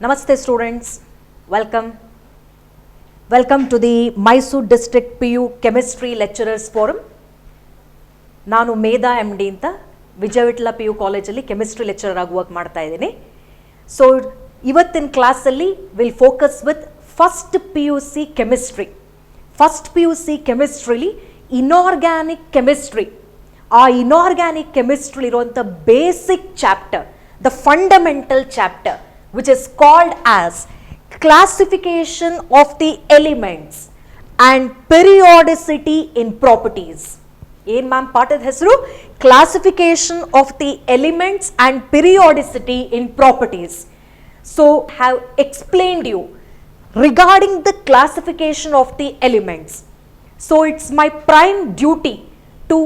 Namaste students, welcome to the Mysore District PU Chemistry Lecturers Forum. ನಾನು Medha MD ಅಂತ Vijayavittala PU ಕಾಲೇಜಲ್ಲಿ chemistry lecturer ಆಗಿ work ಮಾಡ್ತಾ ಇದ್ದೀನಿ. ಸೊ ಇವತ್ತಿನ ಕ್ಲಾಸಲ್ಲಿ will focus with first PUC chemistry. First PUC ಕೆಮಿಸ್ಟ್ರಿಲಿ ಇನಾರ್ಗ್ಯಾನಿಕ್ ಕೆಮಿಸ್ಟ್ರಿ, ಆ ಇನಾರ್ಗ್ಯಾನಿಕ್ ಕೆಮಿಸ್ಟ್ರಿ ಇರುವಂಥ basic chapter, the fundamental chapter which is called as classification of the elements and periodicity in properties. ಏನು ma'am ಪಾಠದ ಹೆಸರು? Classification of the elements and periodicity in properties. So have explained you regarding the classification of the elements. So it's my prime duty to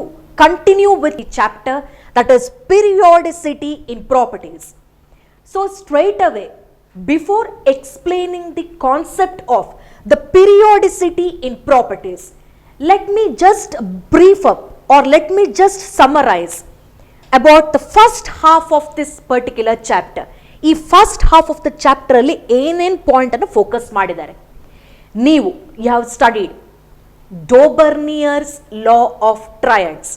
continue with the chapter that is periodicity in properties. So straight away, before explaining the concept of the periodicity in properties, let me just brief up or let me just summarize about the first half of this particular chapter. ಈ first half of the chapter ಅಲ್ಲಿ ಏನೇನು point ಅನ್ನು focus ಮಾಡಿದ್ದಾರೆ. ನೀವು you have studied Dobereiner's law of triads,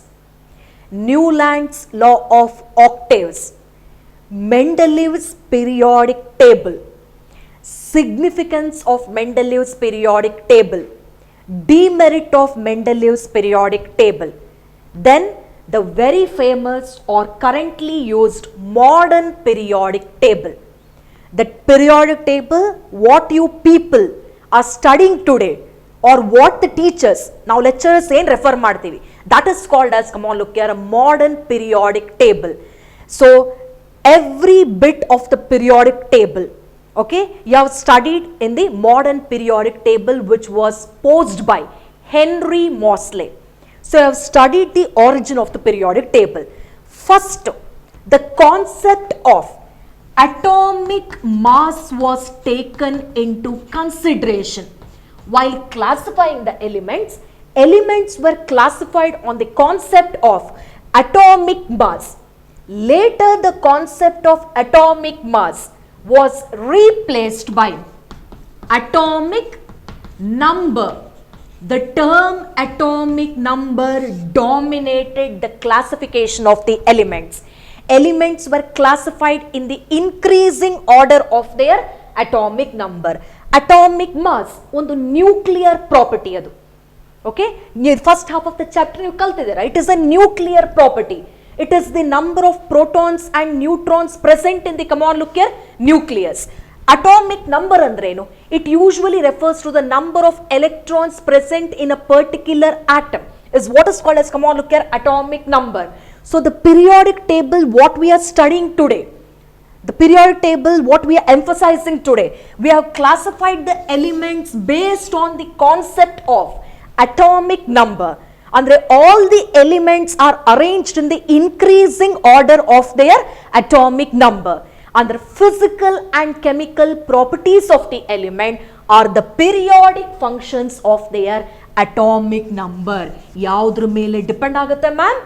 Newlands law of octaves, Mendeleev's periodic table, significance of Mendeleev's periodic table, demerit of Mendeleev's periodic table, then the very famous or currently used modern periodic table. That periodic table, what you people are studying today or what the teachers, now lecturers ಏನು refer ಮಾಡ್ತೀವಿ, that is called as, come on look here, a modern periodic table. So every bit of the periodic table, okay, you have studied in the modern periodic table which was posed by Henry Moseley. So you have studied the origin of the periodic table. First, the concept of atomic mass was taken into consideration while classifying the elements. Elements were classified on the concept of atomic mass. Later, the concept of atomic mass was replaced by atomic number. The term atomic number dominated the classification of the elements. Elements were classified in the increasing order of their atomic number. Atomic mass ಒಂದು nuclear property ಅದು. Okay, first half of the chapter ನೀವು ಕಲ್ತಿದ್ದೀರಾ. It is a nuclear property. It is the number of protons and neutrons present in the, come on look here, nucleus. Atomic number andrenu, it usually refers to the number of electrons present in a particular atom, is what is called as, come on look here, atomic number. So the periodic table what we are studying today, the periodic table what we are emphasizing today, we have classified the elements based on the concept of atomic number. Andre all the elements are arranged in the increasing order of their atomic number. Andre physical and chemical properties of the element are the periodic functions of their atomic number. Yaudra mele depend agutte ma'am?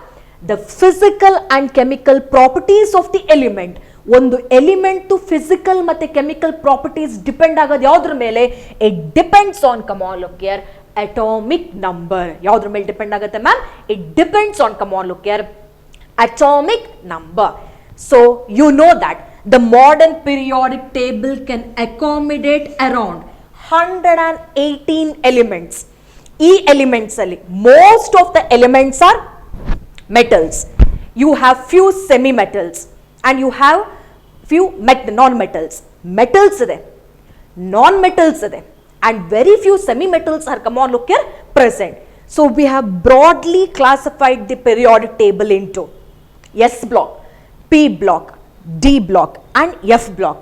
The physical and chemical properties of the element. ಒಂದು element to physical ಮತ್ತೆ chemical properties depend ಆಗೋದು ಯಾವುದ್ರ ಮೇಲೆ? It depends on, come on look here, atomic number. ಯಾವುದ್ರ ಮೇಲೆ depend ಆಗುತ್ತೆ ma'am? It depends on, come on look here, atomic number. So you know that the modern periodic table can accommodate around 118 elements. ಈ elements ಅಲ್ಲಿ most of the elements are metals. You have few semi metals and you have few non metals. Metals ಇದೆ, non metals ಇದೆ, and very few semi metals are, come on look here, present. So we have broadly classified the periodic table into S block, P block, D block and F block.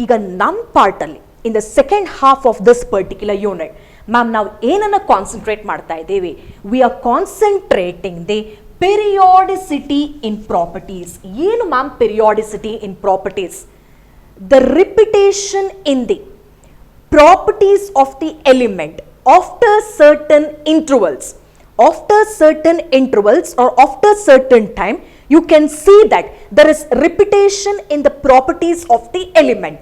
ಈಗ ನಮ್ಮ part ಅಲ್ಲಿ in the second half of this particular unit, ma'am, ನಾವು ಏನನ್ನ concentrate ಮಾಡ್ತಾ ಇದ್ದೀವಿ? We are concentrating the periodicity in properties. ಏನು ma'am periodicity in properties? The repetition in the properties of the element after certain intervals. After certain intervals or after certain time, you can see that there is repetition in the properties of the element.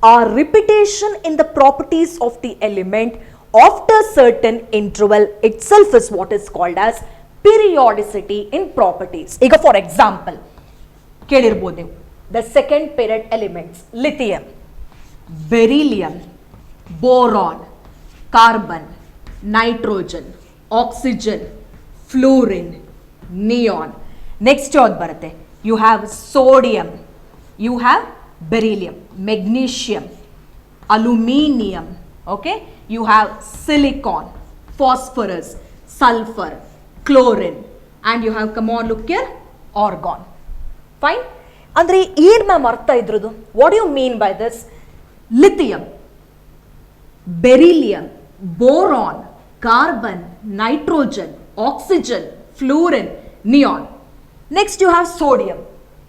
or repetition in the properties of the element after certain interval itself is what is called as periodicity in properties. ಈಗ for example ಕೇಳಿರ್ಬೋದು ನೀವು the second period elements lithium, beryllium, boron, carbon, nitrogen, oxygen, fluorine, neon. Next ಯಾವ್ದು ಬರುತ್ತೆ? You have sodium, you have beryllium, magnesium, aluminium, okay? You have silicon, phosphorus, sulfur, chlorine, and you have, come on look here, argon. Fine? ಅಂದ್ರೆ ಏನು ma'am ಅರ್ಥ ಇದ್ರದ್ದು? What you mean by this? Lithium, beryllium, boron, carbon, nitrogen, oxygen, fluorine, neon. Next you have sodium.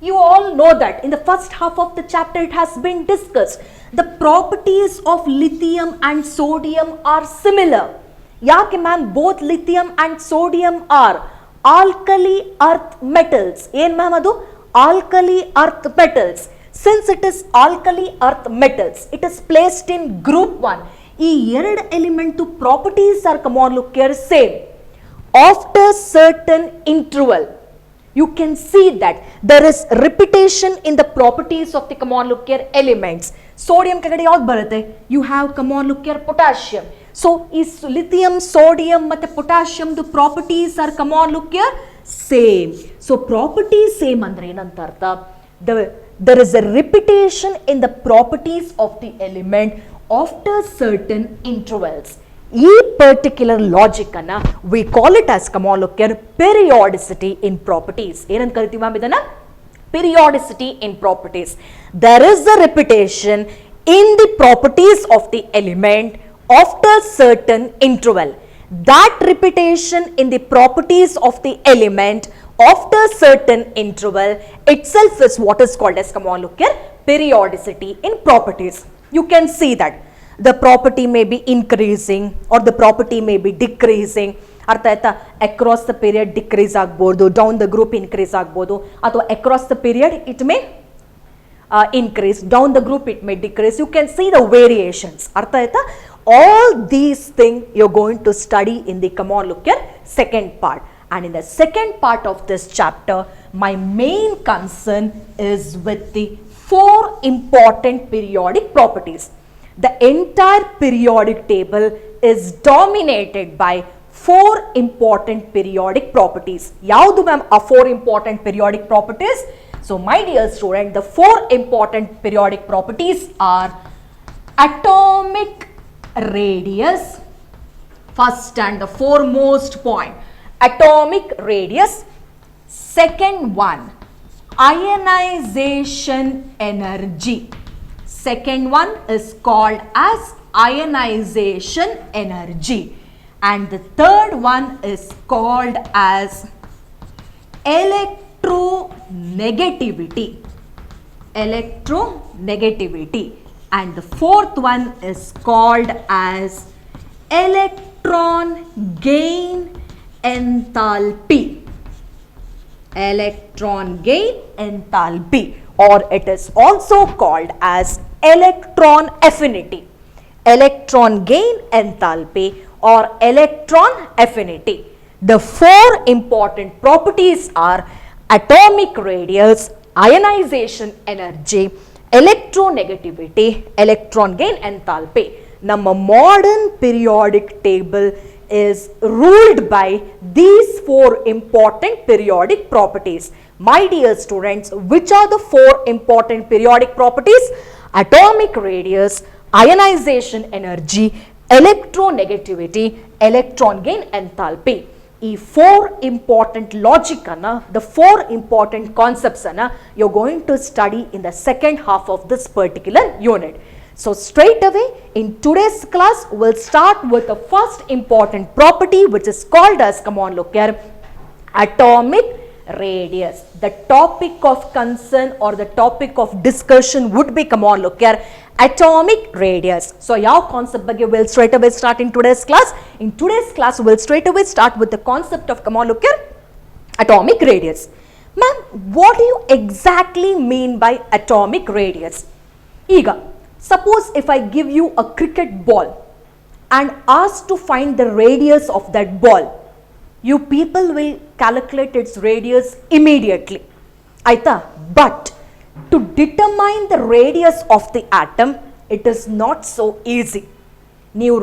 You all know that in the first half of the chapter it has been discussed. The properties of lithium and sodium are similar. Yaake ma'am, both lithium and sodium are alkali earth metals. Yen ma'am adu? Alkali earth metals. Since it is alkali earth metals, it is placed in group 1. ಈ ಎರಡು element properties are, come on look here, same. After certain interval, you can see that there is repetition in the properties of the, come on look here, elements. Sodium ಕೆಳಗಡೆ ಯಾವ್ದು ಬರುತ್ತೆ? You have, come on look here, potassium. So is lithium, sodium ಮತ್ತೆ potassium the properties are, come on look here, same. So properties same ಅಂದ್ರೆ ಏನಂತ ಅರ್ಥ? There is a repetition in the properties of the element after certain intervals. ಈ particular logic ಅನ್ನ we call it as, come on look here, periodicity in properties. ಏನಂತ ಕರಿತೀವಿ ma'am ಇದನ್ನ? Periodicity in properties. There is a repetition in the properties of the element after certain interval. That repetition in the properties of the element after certain interval itself is what is called as, come on look here, periodicity in properties. You can see that the property may be increasing or the property may be decreasing. ಅರ್ಥ ಆಯ್ತಾ? Across the period decrease ಆಗ್ಬೋದು, down the group increase ಆಗ್ಬೋದು, ಅಥವಾ across the period it may increase, down the group it may decrease. You can see the variations. Artha aita? All these things you're going to study in the, come on look here, second part. And in the second part of this chapter, my main concern is with the 4 important periodic properties. The entire periodic table is dominated by 4 important periodic properties. Yaudu ma'am a 4 important periodic properties? So my dear student, the 4 important periodic properties are atomic radius, first and the foremost point, atomic radius. Second one, ionization energy. Second one is called as ionization energy. And the third one is called as electronegativity. Electronegativity. And the fourth one is called as electron gain enthalpy. Electron gain enthalpy, or it is also called as electron affinity. Electron gain enthalpy or electron affinity. The 4 important properties are atomic radius, ionization energy, electronegativity, electron gain enthalpy. Nama modern periodic table is ruled by these 4 important periodic properties. My dear students, which are the 4 important periodic properties? Atomic radius, ionization energy, electronegativity, electron gain enthalpy. ಈ 4 important logic ಅನ್ನ, the 4 important concepts ಅನ್ನ you're going to study in the second half of this particular unit. So straight away in today's class we'll start with the first important property, which is called as, come on look here, atomic radius. The topic of concern or the topic of discussion would be, come on look here, atomic radius. So ಯಾವ concept ಬಗ್ಗೆ we'll straight away start in today's class. In today's class we'll straight away start with the concept of, come on look here, atomic radius. Ma'am, what do you exactly mean by atomic radius? ಈಗ Suppose if I give you a cricket ball and ask to find the radius of that ball, you people will calculate its radius immediately. Aita, but to determine the radius of the atom, it is not so easy. New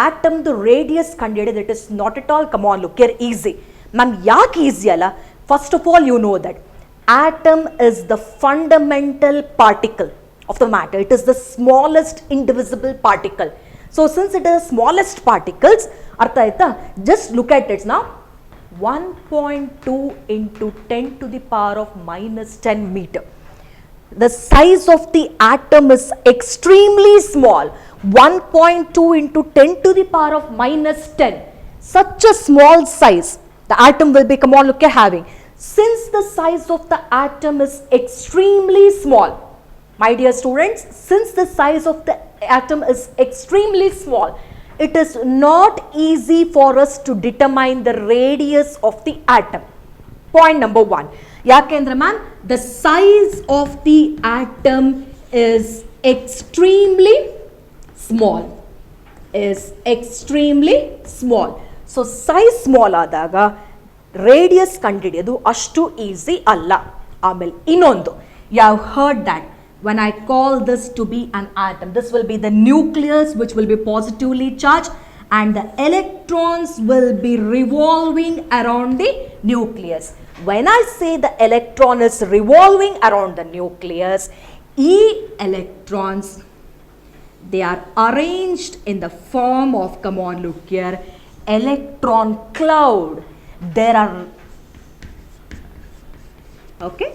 atom the radius ಕಂಡುಹಿಡಿಯೋದು, it is not at all, come on, look here, easy. Ma'am, ಯಾಕೆ easy ಅಲ್ಲ? First of all, you know that atom is the fundamental particle of the matter. It is the smallest indivisible particle. So since it is smallest particles, ಅರ್ಥ ಆಯ್ತಾ? Just look at it now. 1.2 into 10 to the power of minus 10 meter. The size of the atom is extremely small. 1.2 into 10 to the power of minus 10. Such a small size the atom will be, come on, look at having. Since the size of the atom is extremely small, my dear students, since the size of the atom is extremely small, it is not easy for us to determine the radius of the atom. Point number 1. Yakendra man, the size of the atom is extremely small. Is extremely small. So size small ಆದಾಗ radius ಕಂಡುಹಿಡಿಯೋದು ಅಷ್ಟು easy ಅಲ್ಲ. ಆಮೇಲೆ ಇನ್ನೊಂದು, you have heard that when I call this to be an atom, this will be the nucleus which will be positively charged and the electrons will be revolving around the nucleus. When I say the electron is revolving around the nucleus, E electrons, they are arranged in the form of, come on, look here, electron cloud. There are, okay,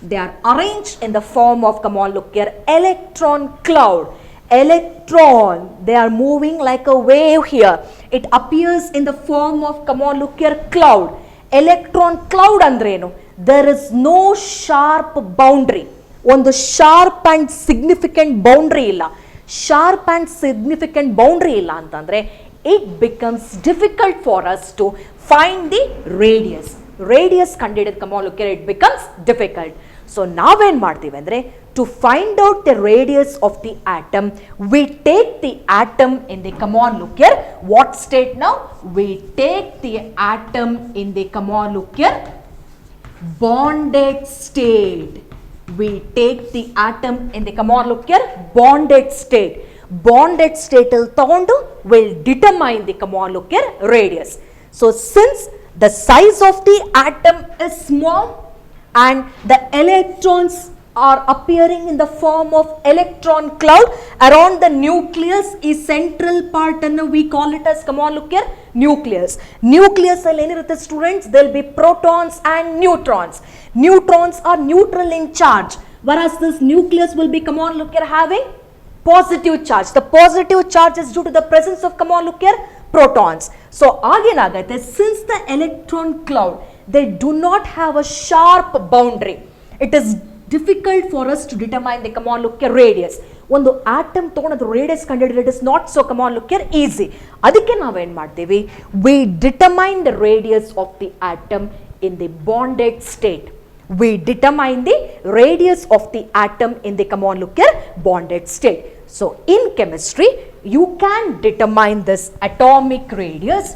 they are arranged in the form of, come on, look here, electron cloud. Electron, they are moving like a wave here. It appears in the form of, come on, look here, cloud. Electron cloud andrenu, there is no sharp boundary. ಒಂದು sharp and significant boundary ಇಲ್ಲ. Sharp and significant boundary ಇಲ್ಲ ಅಂತಂದರೆ it becomes difficult for us to find the radius. Radius ಕಂಡುಹಿಡಿದು, come on, look here, it becomes difficult. So ನಾವೇನು ಮಾಡ್ತೀವಿ ಅಂದರೆ, to find out the radius of the atom, we take the atom in the, come on, look here, what state now? We take the atom in the, come on, look here, bonded state. We take the atom in the, come on, look here, bonded state. Bonded state al ತಗೊಂಡು will determine the, come on, look here, radius. So since the size of the atom is small and the electrons are appearing in the form of electron cloud around the nucleus, is central part and we call it as, come on, look here, nucleus. Nucleus alli enirutte students, there will be protons and neutrons. Neutrons are neutral in charge, whereas this nucleus will be, come on, look here, having positive charge. The positive charge is due to the presence of, come on, look here, protons. So ಆಗೇನಾಗುತ್ತೆ, since the electron cloud, they do not have a sharp boundary, it is difficult for us to determine the, come on, look here, radius. ಒಂದು atom ತೊಗೊಂಡು radius ಕಂಡುಹಿಡಿದ್ರೆ, it is not so, come on, look here, easy. ಅದಕ್ಕೆ ನಾವೇನು ಮಾಡ್ತೀವಿ, we determine the radius of the atom in the bonded state. We determine the radius of the atom in the, come on, look here, bonded state. So in chemistry, you can determine this atomic radius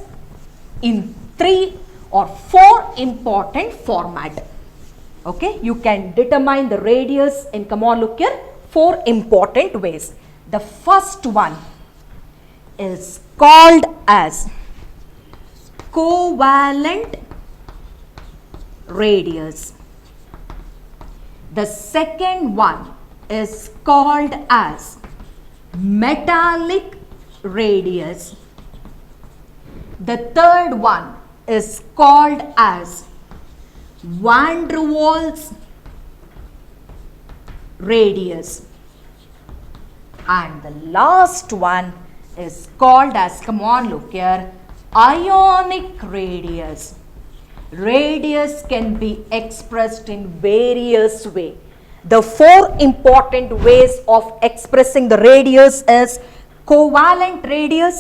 in 3 or 4 important format. Okay, you can determine the radius in, come on, look here, 4 important ways. The first one is called as covalent radius. The second one is called as metallic radius. The third one is called as van der Waals radius. And the last one is called as, come on, look here, ionic radius. Radius can be expressed in various ways. The 4 important ways of expressing the radius is covalent radius,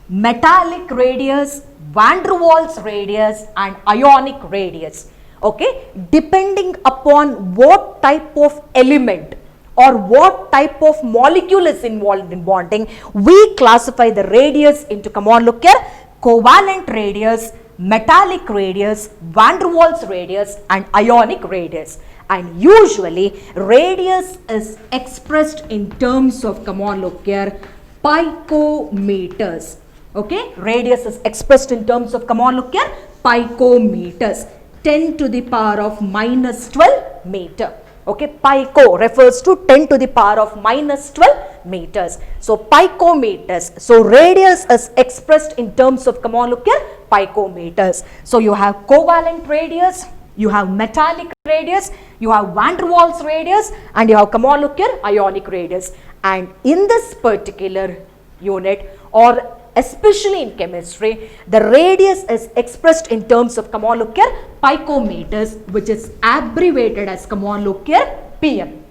metallic radius, van der Waals radius and ionic radius. Okay, depending upon what type of element or what type of molecule is involved in bonding, we classify the radius into, come on look here, covalent radius, metallic radius, van der Waals radius and ionic radius. And usually radius is expressed in terms of, come on look here, picometers. Okay, radius is expressed in terms of, come on look here, picometers, 10 to the power of minus 12 meter. Okay, pico refers to 10 to the power of minus 12 meters. So picometers. So radius is expressed in terms of, come on look here, picometers. So you have covalent radius, you have metallic radius, you have van der Waals radius, and you have, come on look here, ionic radius. And in this particular unit, or especially in chemistry, the radius is expressed in terms of, come on look here, picometers, which is abbreviated as, come on look here, PM.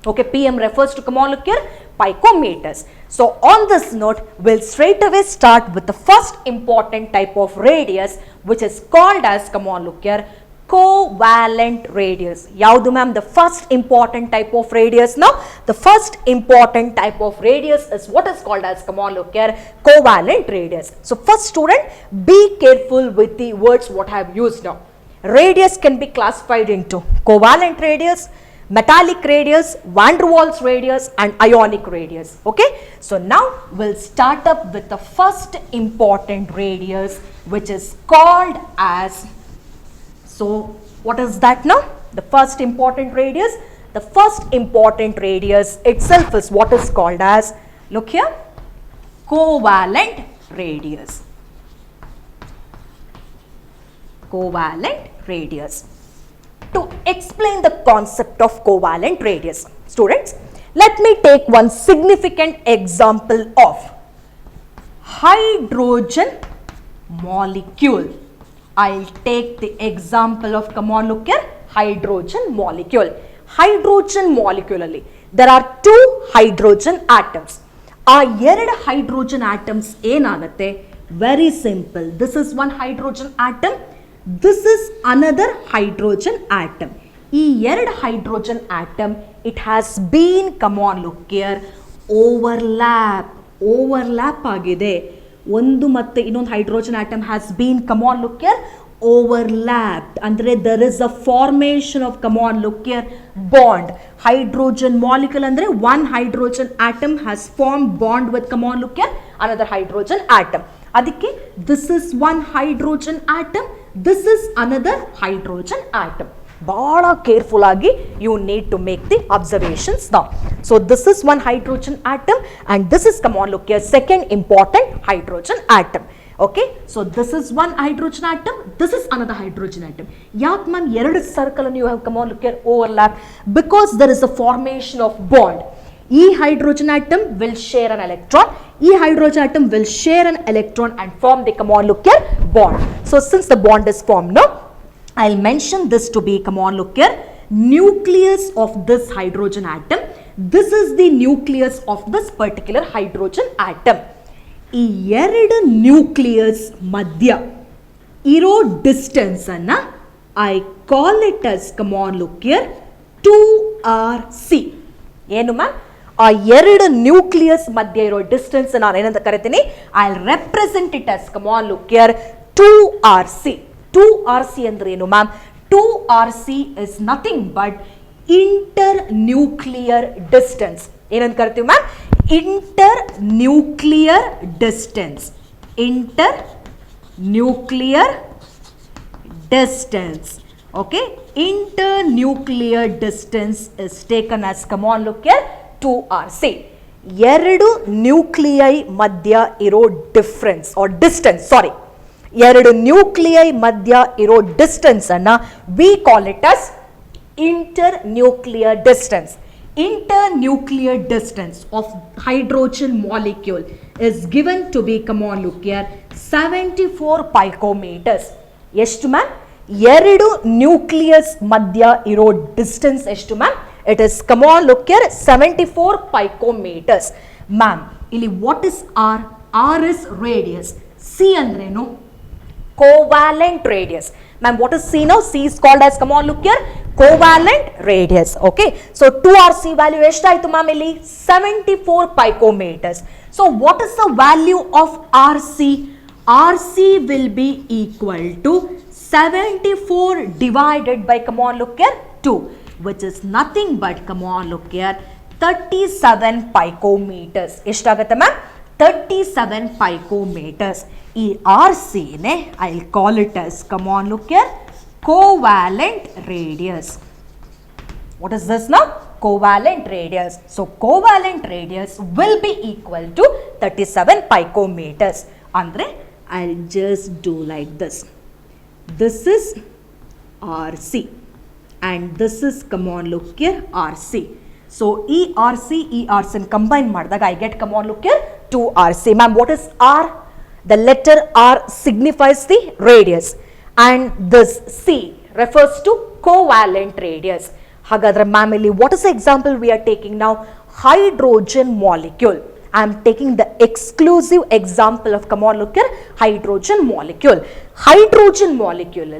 Okay, PM refers to, come on look here, picometers. So on this note, we'll straight away start with the first important type of radius, which is called as, come on look here, covalent radius. Yaudu ma'am, the first important type of radius now? The first important type of radius is what is called as, come on look here, covalent radius. So first student, be careful with the words what I have used now. Radius can be classified into covalent radius, metallic radius, van der Waals radius and ionic radius. Okay, so now we'll start up with the first important radius, which is called as, so what is that now? The first important radius. The first important radius itself is what is called as, look here, covalent radius. Covalent radius. To explain the concept of covalent radius, students, let me take one significant example of hydrogen molecule. I'll take the example of, come on look here, hydrogen molecule. Hydrogen molecule alli there are two hydrogen atoms. ಆ ಎರಡು hydrogen atoms ಏನಾಗುತ್ತೆ? Very simple. This is one hydrogen atom. This is another hydrogen atom. ಈ ಎರಡು hydrogen atom, it has been, come on look here, overlap ಆಗಿದೆ. ಒಂದು ಮತ್ತೆ ಇನ್ನೊಂದು hydrogen atom has been, come on look here, overlapped. Andre there is a formation of, come on look here, bond. Hydrogen molecule andre one hydrogen atom has formed bond with, come on look here, another hydrogen atom. Adikke this is one hydrogen atom, this is another hydrogen atom. Bada careful agi you need to make the observations now. So this is one hydrogen atom and this is, come on look here, second important hydrogen atom. Okay, so this is one hydrogen atom, this is another hydrogen atom. Yak man ಎರಡು circle you have, come on look here, overlap, because there is a formation of bond. E hydrogen atom will share an electron, E hydrogen atom will share an electron and form the, come on look here, bond. So since the bond is formed now, I'll mention this to be, come on look here, nucleus of this hydrogen atom. This is the nucleus of this particular hydrogen atom. ಈ ಎರಡು nucleus ಮಧ್ಯ ಇರೋ distance ಅನ್ನ I call it as, come on look here, 2RC. ಏನು ma'am? ಆ ಎರಡು nucleus ಮಧ್ಯ ಇರೋ ಡಿಸ್ಟೆನ್ಸ್ ನಾನು ಏನಂತ ಕರಿತೀನಿ, I represent it as, come on look here, 2RC. 2RC ಅಂದ್ರೆ ಏನು ma'am? 2RC is nothing but inter nuclear distance. ಏನಂತ ಕರಿತೀವಿ ma'am? Internuclear distance. Internuclear distance. Okay, internuclear distance is taken as, come on look here, 2RC. ಎರಡು nuclei ಮಧ್ಯ ಇರೋ difference R distance, ಸಾರಿ, ಎರಡು nuclei ಮಧ್ಯ ಇರೋ ಡಿಸ್ಟೆನ್ಸ್ ಅನ್ನ we call it as internuclear distance. Internuclear distance of hydrogen molecule is given to be, come on look here, 74 picometers. ಎಷ್ಟು ma'am? ಎರಡು nucleus ಮಧ್ಯ ಇರೋ ಡಿಸ್ಟೆನ್ಸ್ ಎಷ್ಟು ma'am? It is, come on look here, 74 picometers. Ma'am ಇಲ್ಲಿ what is R? R is radius. C ಅಂದ್ರೇನು? Covalent radius. Ma'am, what is C now? C is called as, come on look here, covalent radius. Okay, so 2RC value ಎಷ್ಟಾಯ್ತು ma'am ಇಲ್ಲಿ 74 picometers. So what is the value of RC? RC will be equal to 74 divided by, come on look here, 2, which is nothing but, come on look here, 37 picometers. ಎಷ್ಟಾಗುತ್ತೆ ma'am 37 picometers. ಈ RC ನೆ I'll call it as, come on look here, covalent radius. What is this now? Covalent radius. So covalent radius will be equal to 37 picometers. Andre I'll just do like this. This is RC and this is, come on look here, RC. So RC combine ಮಾಡಿದಾಗ I get, come on look here, 2RC. Ma'am, what is R? The letter R signifies the radius and this C refers to covalent radius. Hagadra ma'am, what is the example we are taking now? Hydrogen molecule. I am taking the exclusive example of, come on look here, hydrogen molecule. Hydrogen molecule,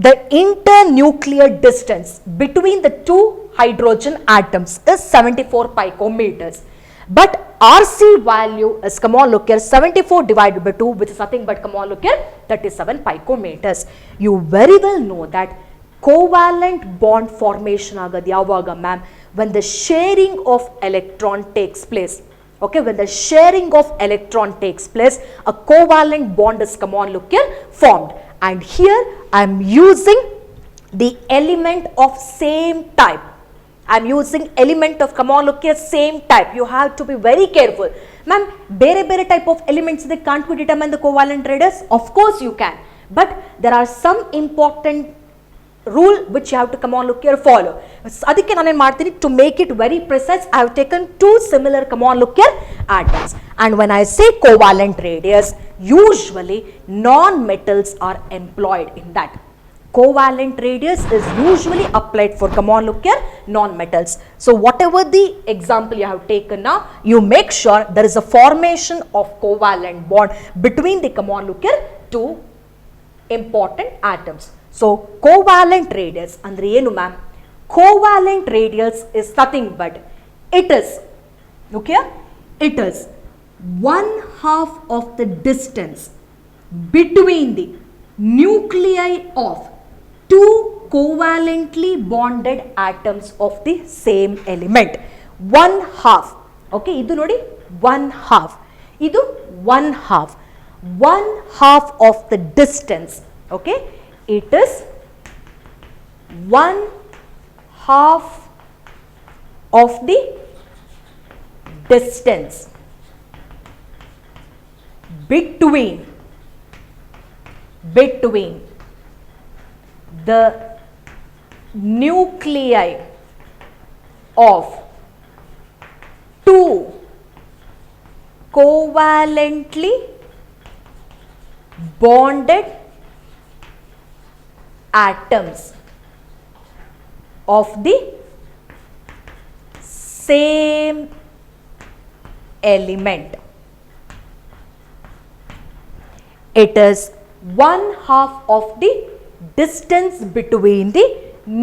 the internuclear distance between the two hydrogen atoms is 74 picometers. But RC value is, come on look here, 74 divided by 2, which is nothing but, come on look here, 37 picometers. You very well know that covalent bond formation agad yavaga ma'am, when the sharing of electron takes place. Okay, when the sharing of electron takes place, a covalent bond is, come on look here, formed. And here I am using the element of same type. I am using element of, come on look here, same type. You have to be very careful. Ma'am, bere type of elements, they can't we determine the covalent radius? Of course you can. But there are some important rule which you have to, come on look here, follow. Adike nanu en martini, to make it very precise, I have taken two similar, come on look here, atoms. And when I say covalent radius, usually non-metals are employed in that. Covalent radius is usually applied for, come on look here, non-metals. So whatever the example you have taken now, you make sure there is a formation of covalent bond between the, come on look here, two important atoms. So covalent radius andre enu ma'am? Covalent radius is nothing but, it is, look here, it is 1/2 of the distance between the nuclei of two covalently bonded atoms of the same element. 1/2. Okay, idu nodi 1/2. Idu 1/2. 1/2 of the distance. Okay, it is 1/2 of the distance between the nuclei of two covalently bonded atoms of the same element. It is 1/2 of the distance between the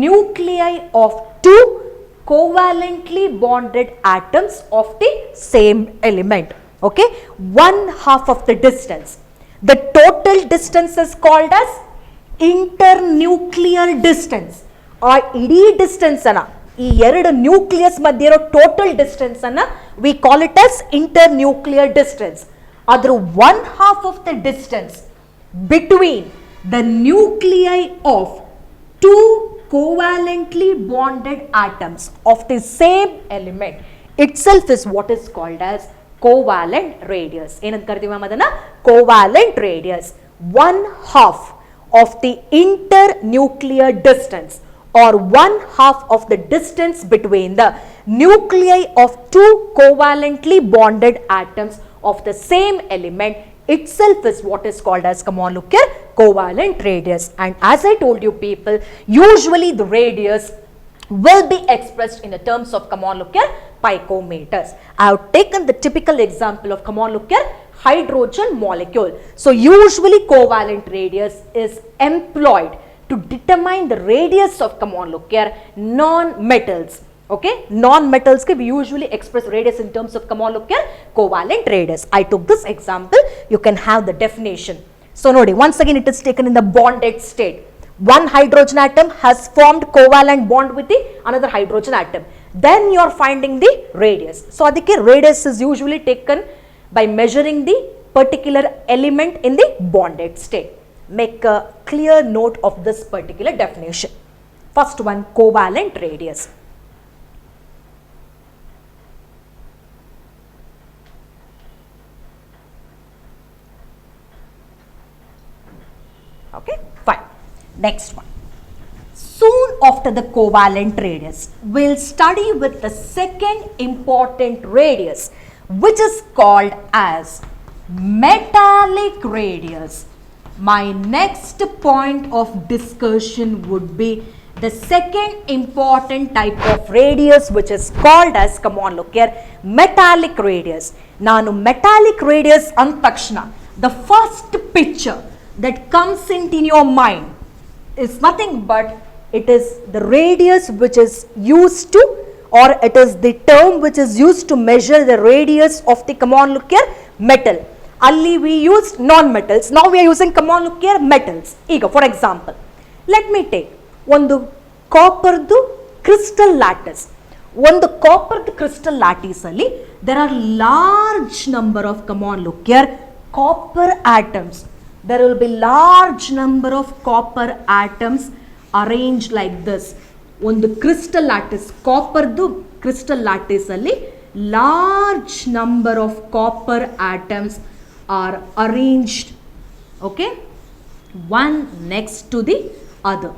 nuclei of two covalently bonded atoms of the same element. Okay, 1/2 of the distance. The total distance is called as internuclear distance. ಆ ಇಡೀ distance ಅನ್ನ, ಈ ಎರಡು nucleus ಮಧ್ಯೆ ಇರೋ total distance ಅನ್ನ we call it as internuclear distance. ಅದ್ರ 1/2 of the distance between the nuclei of two covalently bonded atoms of the same element itself is what is called as covalent radius. ಏನಂತ ಕರಿತೀವಿ ma'am ಅದನ್ನ? covalent radius. 1/2 of the internuclear distance or 1/2 of the distance between the nuclei of two covalently bonded atoms of the same element itself is what is called as, come on look here, covalent radius. And as I told you people, usually the radius will be expressed in the terms of, come on look here, picometers. I have taken the typical example of, come on look here, hydrogen molecule. So usually covalent radius is employed to determine the radius of, come on look here, non-metals. Okay, non-metals we usually express radius in terms of, come on look here, covalent radius. I took this example, you can have the definition. So nodi, once again it is taken in the bonded state. One hydrogen atom has formed covalent bond with the another hydrogen atom. Then you are finding the radius. So adike radius is usually taken by measuring the particular element in the bonded state. Make a clear note of this particular definition. First one, covalent radius. Okay, fine. Next one. Soon after the covalent radius, we'll study with the second important radius, which is called as metallic radius. My next point of discussion would be the second important type of radius, which is called as, come on look here, metallic radius. Nanu metallic radius antakshana, the first picture that comes into your mind is nothing but it is the radius which is used to, or it is the term which is used to measure the radius of the, come on look here, metal. Ali we used non-metals, now we are using, come on look here, metals. Ego, for example, let me take one copper crystal lattice. One copper crystal lattice ali, there are large number of, come on look here, copper atoms. There will be large number of copper atoms arranged like this. One crystal lattice, copper crystal lattice ali, large number of copper atoms are arranged, okay, one next to the other.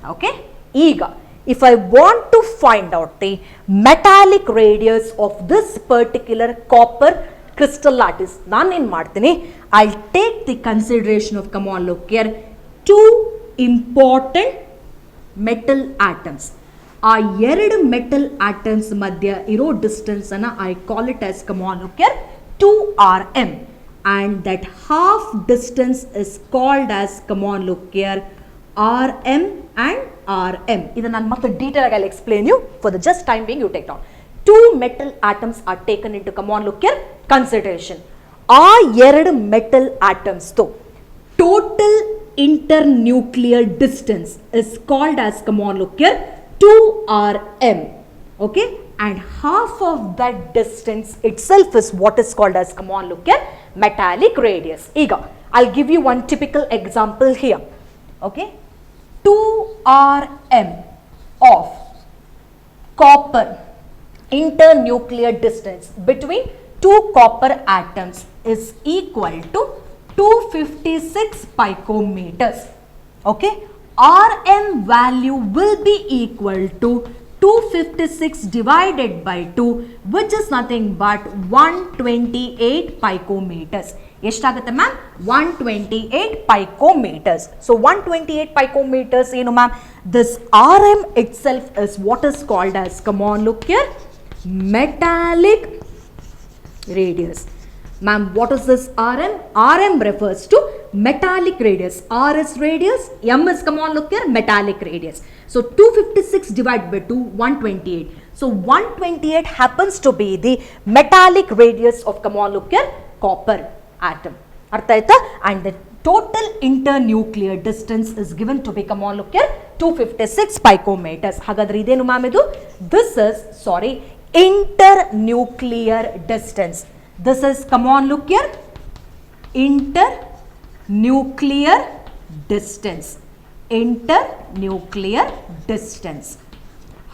Okay, Ega, if I want to find out the metallic radius of this particular copper crystal lattice, naan en martini, I'll take the consideration of, come on look here, two important metal atoms. Our ಎರಡು metal atoms madhya iro distance ana I call it as, come on look here, 2 rm, and that half distance is called as, come on look here, rm and rm. Idan nan matte detail I'll explain you. For the just time being, you take down. Two metal atoms are taken into, come on look here, consideration. Our ಎರಡು metal atoms though, total internuclear distance is called as, come on look here, 2 rm. Okay, and half of that distance itself is what is called as, come on look here, metallic radius. Ega, I'll give you one typical example here. Okay, 2 rm of copper internuclear distance between two copper atoms is equal to 256 picometers. Okay, Rm value will be equal to 256 divided by 2, which is nothing but 128 picometers. ಎಷ್ಟಾಗುತ್ತೆ ma'am 128 picometers. So 128 picometers ಏನು ma'am, this Rm itself is what is called as, come on look here, metallic radius. Ma'am, what is this Rm? Rm refers to metallic radius. R is radius, M is, come on look here, metallic radius. So 256 divided by 2, 128. So 128 happens to be the metallic radius of, come on look here, copper atom. Artha aita? And the total internuclear distance is given to be, come on look here, 256 picometers. Hagadre idenu ma'am idu? This is, sorry, internuclear distance. This is, come on look here, internuclear distance. Internuclear distance.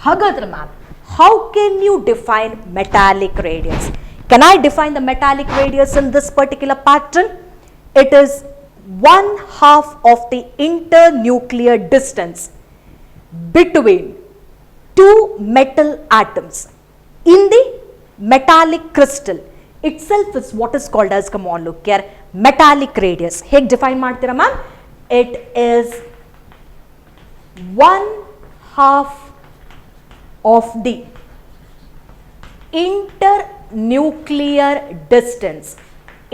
Hagadre ma'am, how can you define metallic radius? Can I define the metallic radius in this particular pattern? It is 1/2 of the internuclear distance between two metal atoms in the metallic crystal itself is what is called as, come on look here, metallic radius. Hege define ಮಾಡ್ತೀರಾ ma'am? It is 1/2 of the internuclear distance.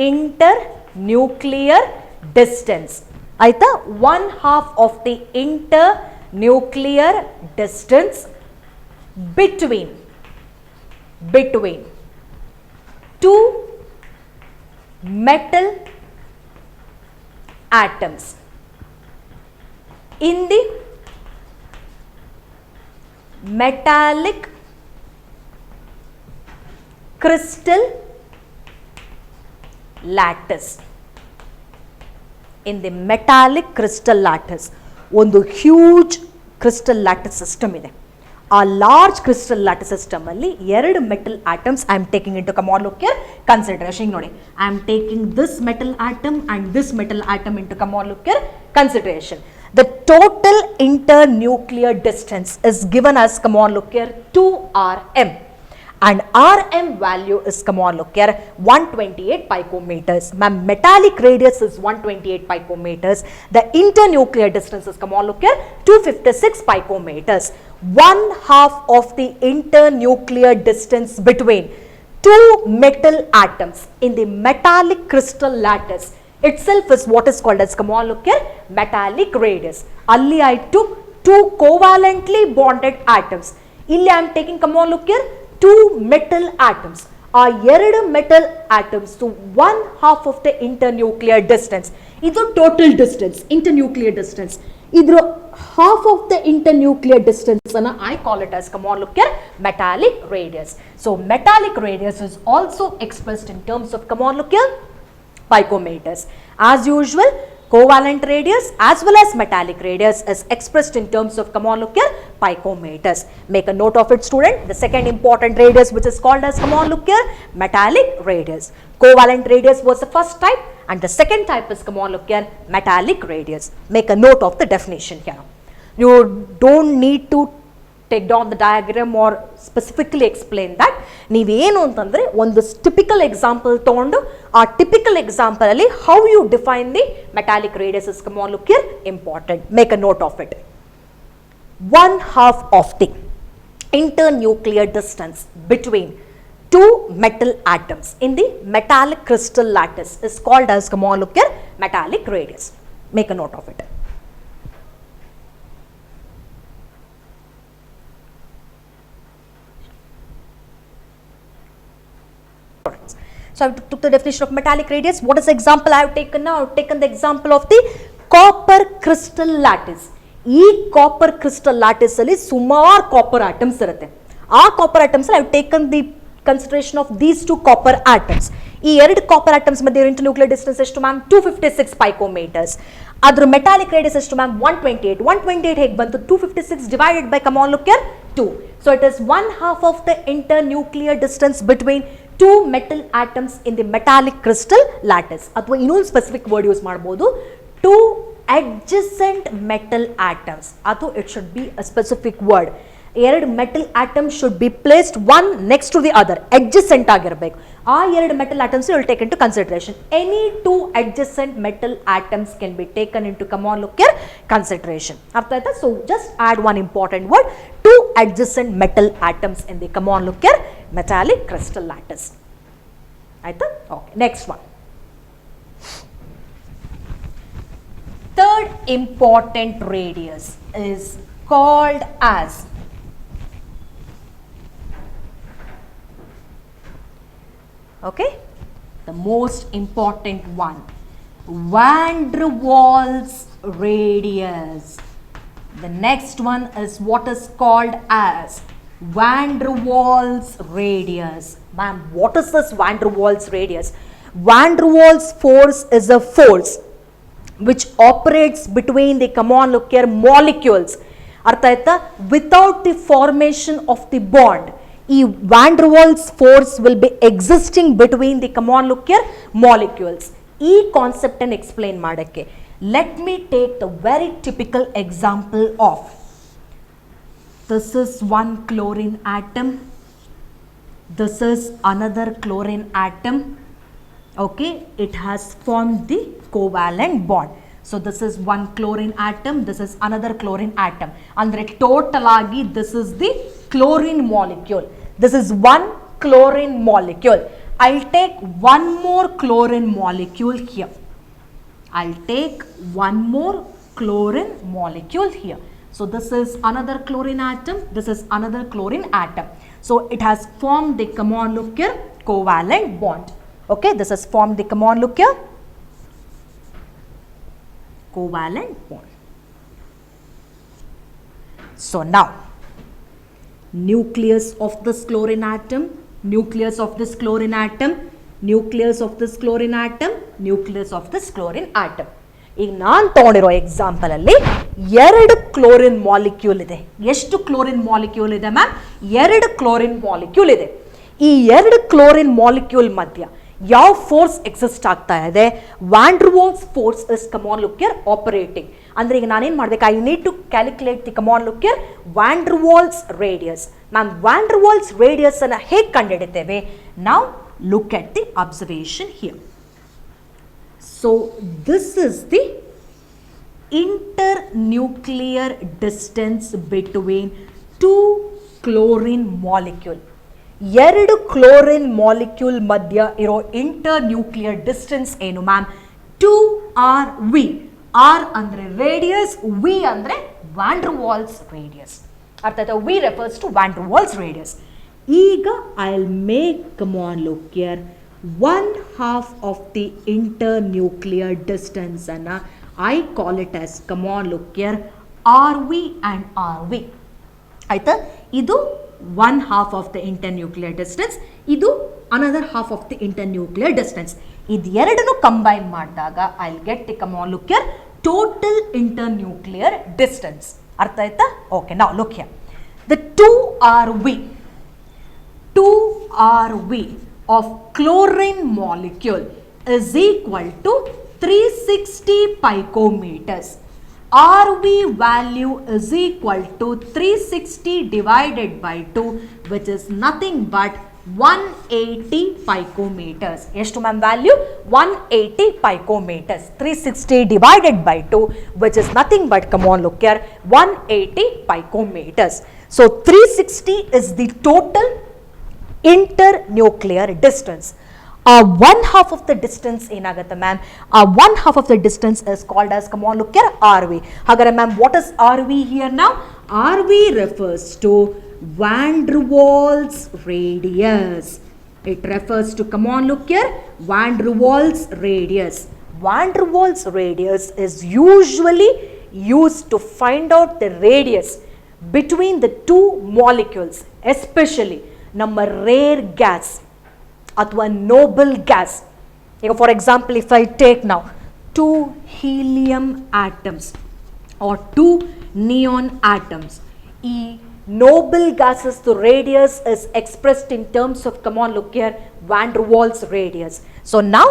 Internuclear distance ಆಯ್ತಾ, 1/2 of the internuclear distance between two metal atoms in the metallic crystal lattice. In the metallic crystal lattice, ಒಂದು huge crystal lattice system ಇದೆ. ಆ large crystal lattice system ಅಲ್ಲಿ ಎರಡು metal atoms I am taking into, come on look here, consideration ನೋಡಿ, I am taking this metal atom and this metal atom into, come on look here, consideration. The total internuclear distance is given as, come on look here, 2 rm. And Rm value is, come on look here, 128 picometers. Ma'am, metallic radius is 128 picometers. The internuclear distance is, come on look here, 256 picometers. 1/2 of the internuclear distance between two metal atoms in the metallic crystal lattice itself is what is called as, come on look here, metallic radius. Alli I took two covalently bonded atoms. Illi I am taking, come on look here, two metal atoms. ಆ ಎರಡು metal atoms 1/2 of the internuclear distance. ಇದು total distance, internuclear distance. ಇದ್ರ half of the internuclear distance ಅನ್ನ I call it as, come on look here, metallic radius. So metallic radius is also expressed in terms of, come on look here, picometers. As usual, covalent radius as well as metallic radius is expressed in terms of, come on look here, picometers. Make a note of it, student. The second important radius which is called as, come on look here, metallic radius. Covalent radius was the first type and the second type is, come on look here, metallic radius. Make a note of the definition here. You don't need to take down the diagram or specifically explain that. ನೀವೇನು ಅಂತಂದರೆ ಒಂದು typical example ತೊಗೊಂಡು ಆ typical example ಅಲ್ಲಿ how you define the metallic radius is, come on look here, important. Make a note of it. 1/2 of the internuclear distance between two metal atoms in the metallic crystal lattice is called as, come on look here, metallic radius. Make a note of it. So I took the definition of metallic radius. What is the example I have taken now? I have taken the example of the copper crystal lattice. ಈ copper crystal lattice ಅಲ್ಲಿ ಸುಮಾರು copper atoms ಇರುತ್ತೆ. ಆ copper atoms ಅಲ್ಲಿ I have taken the consideration of these two copper atoms. ಈ ಎರಡು copper atoms ಮಧ್ಯೆ ಇಂಟರ್ನ್ಯೂಕ್ಲಿಯರ್ distance ಎಷ್ಟು ಮ್ಯಾಮ್? 256 picometers. ಅದ್ರ ಮೆಟಾಲಿಕ್ ರೇಡಿಯಸ್ ಎಷ್ಟು ಮ್ಯಾಮ್? 128 ಹೇಗೆ ಬಂತು? 256 divided by, come on look here, 2. So it is 1/2 of the internuclear distance between two metal atoms in the metallic crystal lattice. ಅಥವಾ ಇನ್ನೊಂದು ಸ್ಪೆಸಿಫಿಕ್ ವರ್ಡ್ ಯೂಸ್ ಮಾಡ್ಬೋದು, two adjacent metal atoms. ಅದು it should be a specific word. ಎರಡು metal atoms should be placed one next to the other, adjacent ಆಗಿರಬೇಕು. ಆ ಎರಡು metal atoms will take into consideration. Any two adjacent metal atoms can be taken into, come on look here, consideration. ಅರ್ಥ ಆಯ್ತಾ? So just add one important word, two adjacent metal atoms in the, come on look here, metallic crystal lattice. ಆಯ್ತಾ? Okay, next one. Third important radius is called as the most important one, van der Waals radius. The next one is what is called as van der Waals radius. Ma'am, what is this van der Waals radius? Van der Waals force is a force which operates between the, come on look here, molecules. ಅರ್ಥ ಆಯ್ತಾ? Without the formation of the bond, ಈ van der Waals force will be existing between the, come on look here, molecules. ಈ concept ಅನ್ನು explain ಮಾಡೋಕ್ಕೆ let me take the very typical example of, this is one chlorine atom, this is another chlorine atom. Okay, it has formed the covalent bond. So this is one chlorine atom, this is another chlorine atom. Andre total agi this is the chlorine molecule. This is one chlorine molecule. I'll take one more chlorine molecule here. I'll take one more chlorine molecule here. So this is another chlorine atom, this is another chlorine atom. So it has formed the, come on look here, covalent bond. Okay, this has formed the, come on look here, covalent bond. So now, nucleus of this chlorine atom, nucleus of this chlorine atom, nucleus of this chlorine atom, nucleus of this chlorine atom. ಈಗ ನಾನು ತಗೊಂಡಿರೋ example ಅಲ್ಲಿ 2 chlorine molecule ಇದೆ. ಎಷ್ಟು chlorine molecule ಇದೆ ma'am? 2 chlorine molecule ಇದೆ. ಈ 2 chlorine molecule ಮಧ್ಯ ಯಾವ ಫೋರ್ಸ್ ಎಕ್ಸಿಸ್ಟ್ ಆಗ್ತಾ ಇದೆ? Van der Waals force is, come on look here, operating. ಅಂದ್ರೆ ಈಗ ನಾನೇನು ಮಾಡಬೇಕು? I need to calculate the, come on look here, van der Waals radius. Ma'am van der Waals radius ಅನ್ನು ಹೇಗೆ ಕಂಡುಹಿಡಿತೇವೆ? ನಾವು look at the observation here. So this is the internuclear distance between two chlorine molecule. 2 chlorine molecule ಮಧ್ಯ ಇರೋ internuclear distance ಏನು ma'am? 2RV. R ಅಂದ್ರೆ radius, V ಅಂದ್ರೆ van der Waals radius. ಅರ್ಥ ಆಯ್ತಾ? V refers to van der Waals radius. ಈಗ I'll make, come on look here, 1/2 of the internuclear distance and I call it as, come on look here, RV and RV. ಆಯ್ತಾ? ಇದು 1/2 of the internuclear distance, ಇದು another half of the internuclear distance. ಇದು ಎರಡನ್ನು combine ಮಾಡಿದಾಗ I'll get the, come on look here, total internuclear distance. ಅರ್ಥ ಆಯ್ತಾ? Okay, now look here. The 2RV of chlorine molecule is equal to 360 picometers. RV value is equal to 360 divided by 2, which is nothing but 180 picometers. ಎಷ್ಟು ma'am value? 180 picometers. 360 divided by 2, which is nothing but, come on look here, 180 picometers. So 360 is the total internuclear distance. 1/2 of the distance ಏನಾಗುತ್ತೆ ma'am? 1/2 of the distance is called as, come on look here, RV. ಹಾಗಾದ್ರೆ ma'am what is RV here now? RV refers to van der Waals radius. It refers to, come on look here, van der Waals radius. Van der Waals radius is usually used to find out the radius between the two molecules, especially ನಮ್ಮ rare gas ಅಥವಾ Nobel gas. ಈಗ for example if I take now 2 helium atoms or 2 neon atoms, ಈ noble gases the radius is expressed in terms of, come on look here, van der Waals radius. So now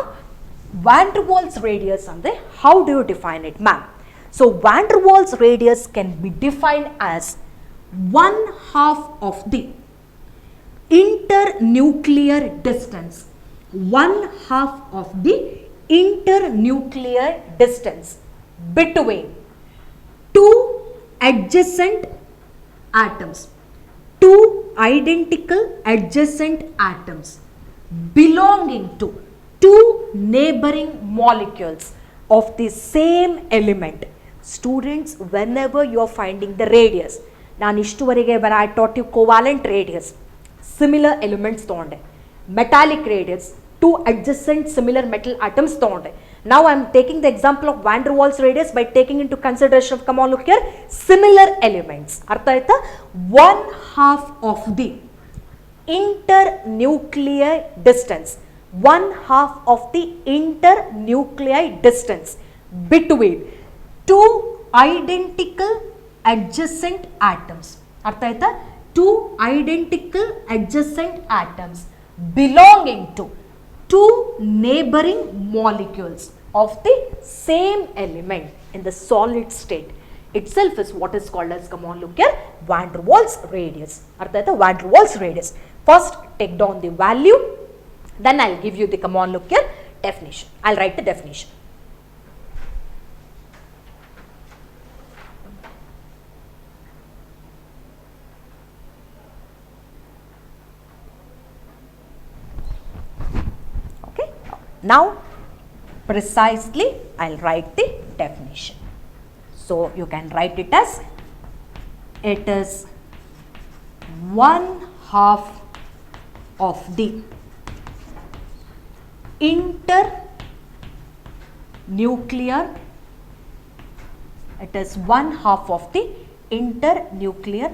van der Waals radius ಅಂದ್ರೆ how do you define it ma'am? So van der Waals radius can be defined as 1/2 of the internuclear distance, 1/2 of the internuclear distance between two adjacent atoms, two identical adjacent atoms belonging to two neighboring molecules of the same element. Students, whenever you are finding the radius, ನಾನು ಇಷ್ಟುವರೆಗೆ when I taught you covalent radius, similar elements ತಗೊಂಡೆ, metallic radius, two adjacent similar metal atoms ತಗೊಂಡೆ. Now I am taking the example of van der Waals radius by taking into consideration of, come on look here, similar elements. ಅರ್ಥ ಆಯ್ತಾ? 1/2 of the internuclear distance, 1/2 of the internuclear distance between two identical adjacent atoms. ಅರ್ಥ ಆಯ್ತಾ? Two identical adjacent atoms belonging to two neighboring molecules of the same element in the solid state itself is what is called as, come on look here, van der Waals radius. ಅರ್ಥ ಆಯ್ತಾ? van der Waals radius. First take down the value, then I'll give you the, come on look here, definition. I'll write the definition. Now precisely, I'll write the definition. So you can write it as, it is 1/2 of the internuclear, it is 1/2 of the internuclear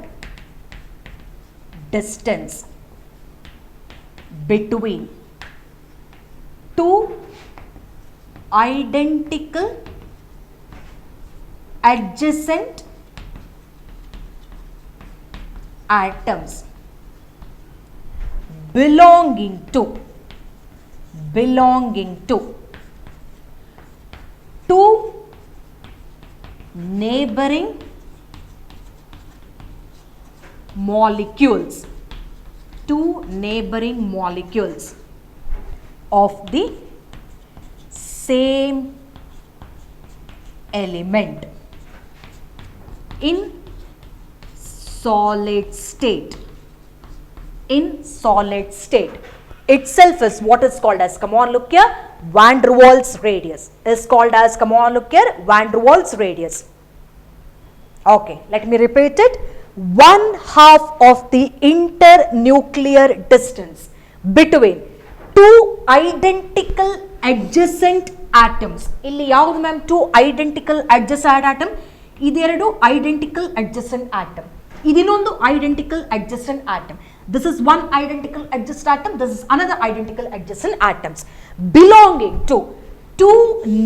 distance between two identical adjacent atoms belonging to two neighboring molecules, of the same element in solid state. Itself is what is called as, come on look here, van der Waals radius is called as, come on look here, van der Waals radius. Okay, let me repeat it. 1/2 of the internuclear distance between two identical adjacent atoms. ಇಲ್ಲಿ ಯಾವುದು ma'am? two identical adjacent atom. ಇದೆರಡು identical adjacent atom. ಇದನ್ನೊಂದು identical adjacent atom. This is one identical adjacent atom. This is another identical adjacent atoms belonging to two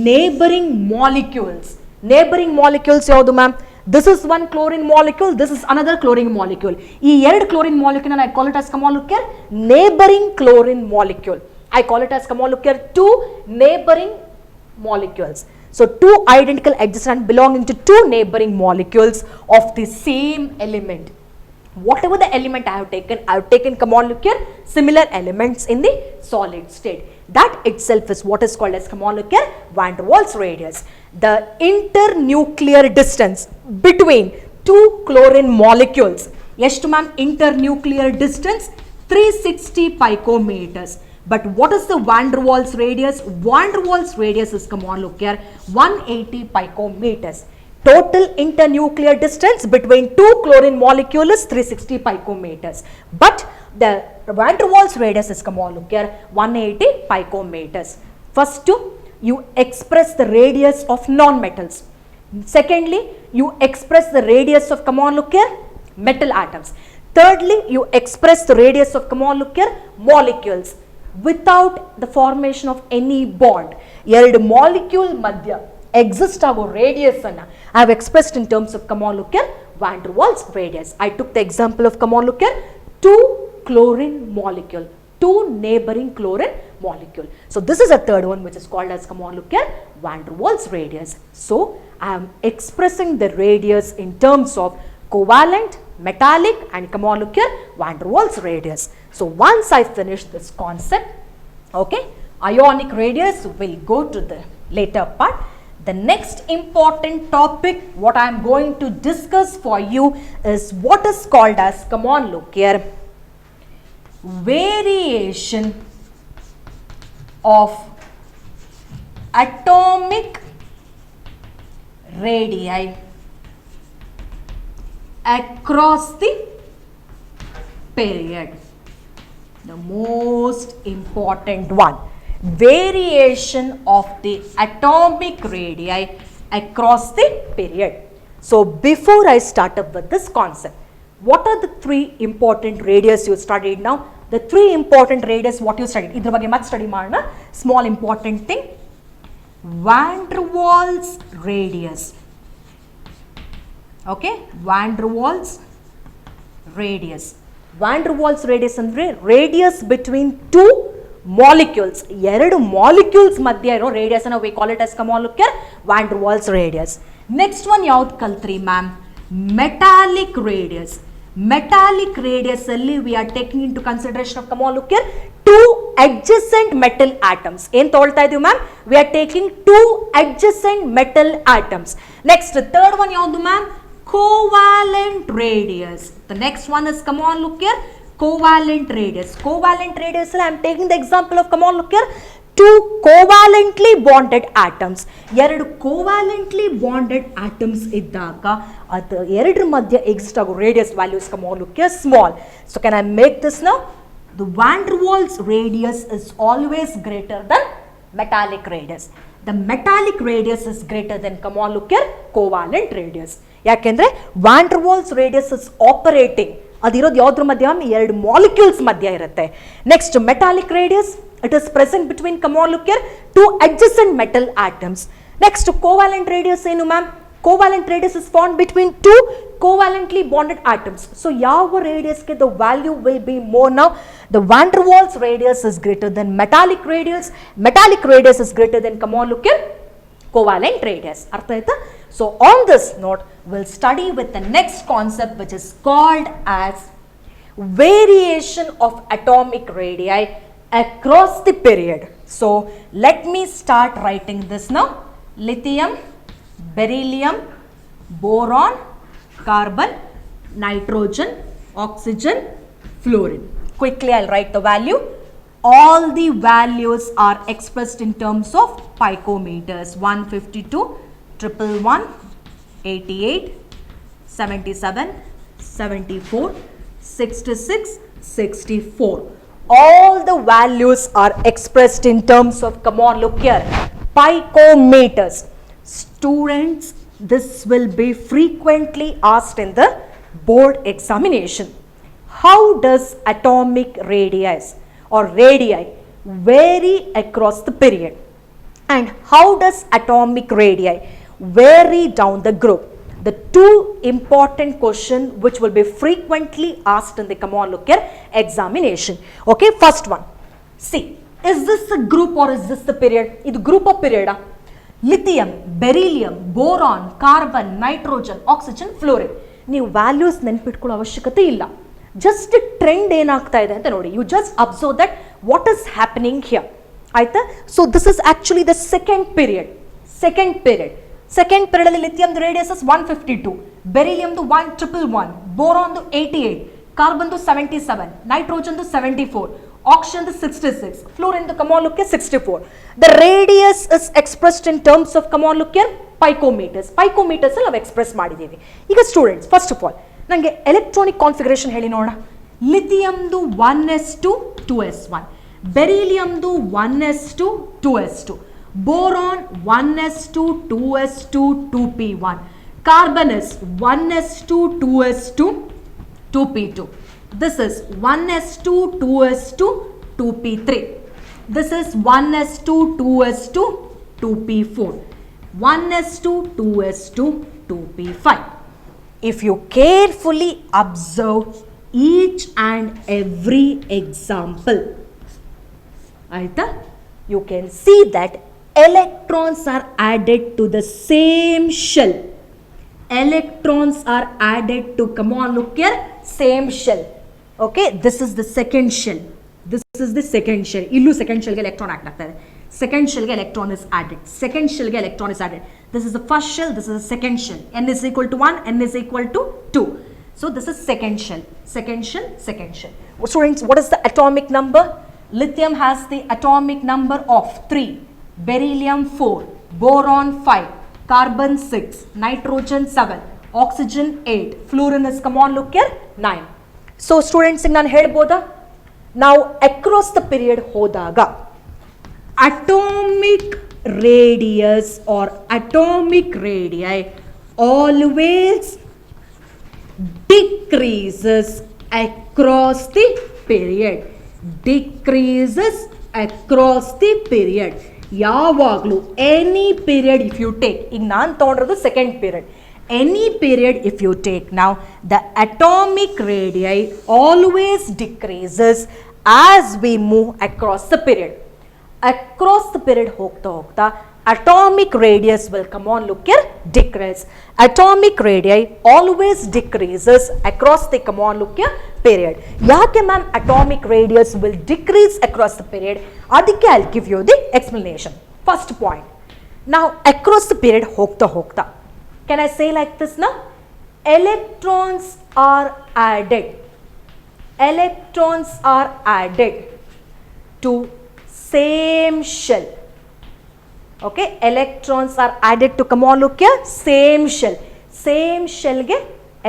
neighboring molecules. Neighboring molecules ಯಾವುದು ma'am? This is one chlorine molecule. This is another chlorine molecule. ಈ ಎರಡು chlorine molecule I call it as, come on look here, neighboring chlorine molecule. I call it as, come on look here, two neighboring molecules. So two identical adjacent belonging to two neighboring molecules of the same element. Whatever the element I have taken, come on look here, similar elements in the solid state. That itself is what is called as, come on look here, van der Waals radius. The internuclear distance between two chlorine molecules. Yes to ma'am, internuclear distance 360 picometers. But what is the van der Waals radius? Van der Waals radius is, come on look here, 180 picometers. Total internuclear distance between two chlorine molecules is 360 picometers. But the van der Waals radius is, come on look here, 180 picometers. First you express the radius of non-metals. Secondly, you express the radius of, come on look here, metal atoms. Thirdly, you express the radius of, come on look here, molecules without the formation of any bond. ಎರಡು molecule ಮಧ್ಯ exist ಆಗೋ radius ಅನ್ನ I have expressed in terms of, come on look here, van der Waals radius. I took the example of, come on look here, two chlorine molecule, two neighboring chlorine molecule. So this is a third one which is called as, come on look here, van der Waals radius. So I am expressing the radius in terms of covalent, metallic, and, come on look here, van der Waals radius. So once I finish this concept, okay, ionic radius will go to the later part. The next important topic what I am going to discuss for you is what is called as, come on look here, variation of atomic radii across the period. The most important one, variation of the atomic radii across the period. So before I start up with this concept, what are the three important radius you studied now? The three important radius what you studied, idra ಬಗ್ಗೆ ಮತ್ತೆ study ಮಾಡೋಣ. Small important thing, van der Waals radius. Okay, van der Waals radius. Van der Waals radius ಅಂದ್ರೆ radius between two molecules. ಎರಡು molecules ಮಧ್ಯ ಇರೋ radius ಅನ್ನು we call it as, come on look here, van der Waals radius. Next one ಯಾವ್ದು ಕಲ್ತ್ರಿ ma'am? Metallic radius. Metallic radius ಅಲ್ಲಿ we are taking into consideration of, come on look here, two adjacent metal atoms. ಏನ್ ತಗೊಳ್ತಾ ಇದೀವಿ ma'am? We are taking two adjacent metal atoms. Next third one ಯಾವ್ದು ma'am? Covalent radius. The next one is, come on look here, covalent radius. Covalent radius I am taking the example of, come on look here, two covalently bonded atoms. ಎರಡು covalently bonded atoms ಇದ್ದಾಗ ಅದು ಎರಡರ ಮಧ್ಯೆ exist ಆಗೋ radius values come on look here small. So can I make this now? The van der Waals radius is always greater than metallic radius. The metallic radius is greater than come on look here covalent radius. ಯಾಕೆಂದ್ರೆ van der Waals radius is operating ಅದಿರೋದು ಯಾವುದ್ರ ಮಧ್ಯ ಎರಡು molecules ಮಧ್ಯ ಇರುತ್ತೆ. Next metallic radius it is present between come on look here two adjacent metal atoms. Next covalent radius ಏನು ma'am? Covalent radius is found between two covalently bonded atoms. So ಯಾವ radius ಗೆ the value will be more now? The van der Waals radius is greater than metallic radius. Metallic radius is greater than come on look here covalent radius. ಅರ್ಥ ಆಯ್ತಾ? So on this note we'll study with the next concept which is called as variation of atomic radii across the period. So let me start writing this now. Lithium, beryllium, boron, carbon, nitrogen, oxygen, fluorine. Quickly I'll write the value. All the values are expressed in terms of picometers. 152, 111, 88, 77, 74, 66, 64. All the values are expressed in terms of, come on look here, picometers. Students, this will be frequently asked in the board examination. How does atomic radius or radii vary across the period? And how does atomic radii vary down the group? The two important questions which will be frequently asked in the come on look here examination. Okay, first one. See, is this a group or is this the period? This group of period. Lithium, beryllium, boron, carbon, nitrogen, oxygen, fluorine. ನೀವು values ನೆನಪಿಟ್ಕೊಳ್ಳೋ ಅವಶ್ಯಕತೆ ಇಲ್ಲ. Just trend ಏನಾಗ್ತಾ ಇದೆ ಅಂತ ನೋಡಿ. You just observe that what is happening here. ಆಯ್ತಾ? So this is actually the second period. Second period ಅಲ್ಲಿ lithium radius is 152, beryllium 1111, boron 88, carbon 77, nitrogen 74, oxygen 66, fluorine come on look here 64. The radius is expressed in terms of come on look here picometers. Picometers ನಾವು express ಮಾಡಿದ್ದೀವಿ. ಈಗ students first of all ನನಗೆ electronic configuration ಹೇಳಿ ನೋಡೋಣ. ಲಿಥಿಯಮ್ದು 1s2 2s1, ಬೆರಿಲಿಯಮ್ದು 1s2 2s2, boron 1s2 2s2 2p1, carbon is 1s2 2s2 2p2. This is 1s2 2s2 2p3. This is 1s2 2s2 2p4, 1s2 2s2 2p5. If you carefully observe each and every example, you can see that electrons are added to the same shell. Electrons are added to, come on look here, same shell. Okay, this is the second shell. This is the second shell. Illu second shell ge electron add agtade. Second shell ge electron is added. Second shell ge electron is added. This is the first shell, this is the second shell. N is equal to 1, N is equal to 2. So this is second shell. Second shell, second shell. Students, what is the atomic number? Lithium has the atomic number of 3, beryllium 4, boron 5, carbon 6, nitrogen 7, oxygen 8, fluorine is, come on look here, 9. So students, ನಾನು ಹೇಳ್ಬೋದಾ? ನಾವು across the period ಹೋದಾಗ atomic radius or atomic radii always decreases across the period. Decreases across the period. ಯಾವಾಗಲೂ any period if you take, ಈಗ ನಾನು ತಗೊಂಡಿರೋದು second period, any period if you take now, the atomic radii always decreases as we move across the period. Across the period ಹೋಗ್ತಾ ಹೋಗ್ತಾ atomic radius will, come on look here, decrease. Atomic radii always decreases across the, come on look here, period. ಯಾಕೆ ma'am atomic radius will decrease across the period? ಅದಕ್ಕೆ I'll give you the explanation. First point, now across the period ಹೋಗ್ತಾ ಹೋಗ್ತಾ, can I say like this now? Electrons are added. Electrons are added to same shell. Okay, electrons are added to, come on look here, same shell. Same shell ge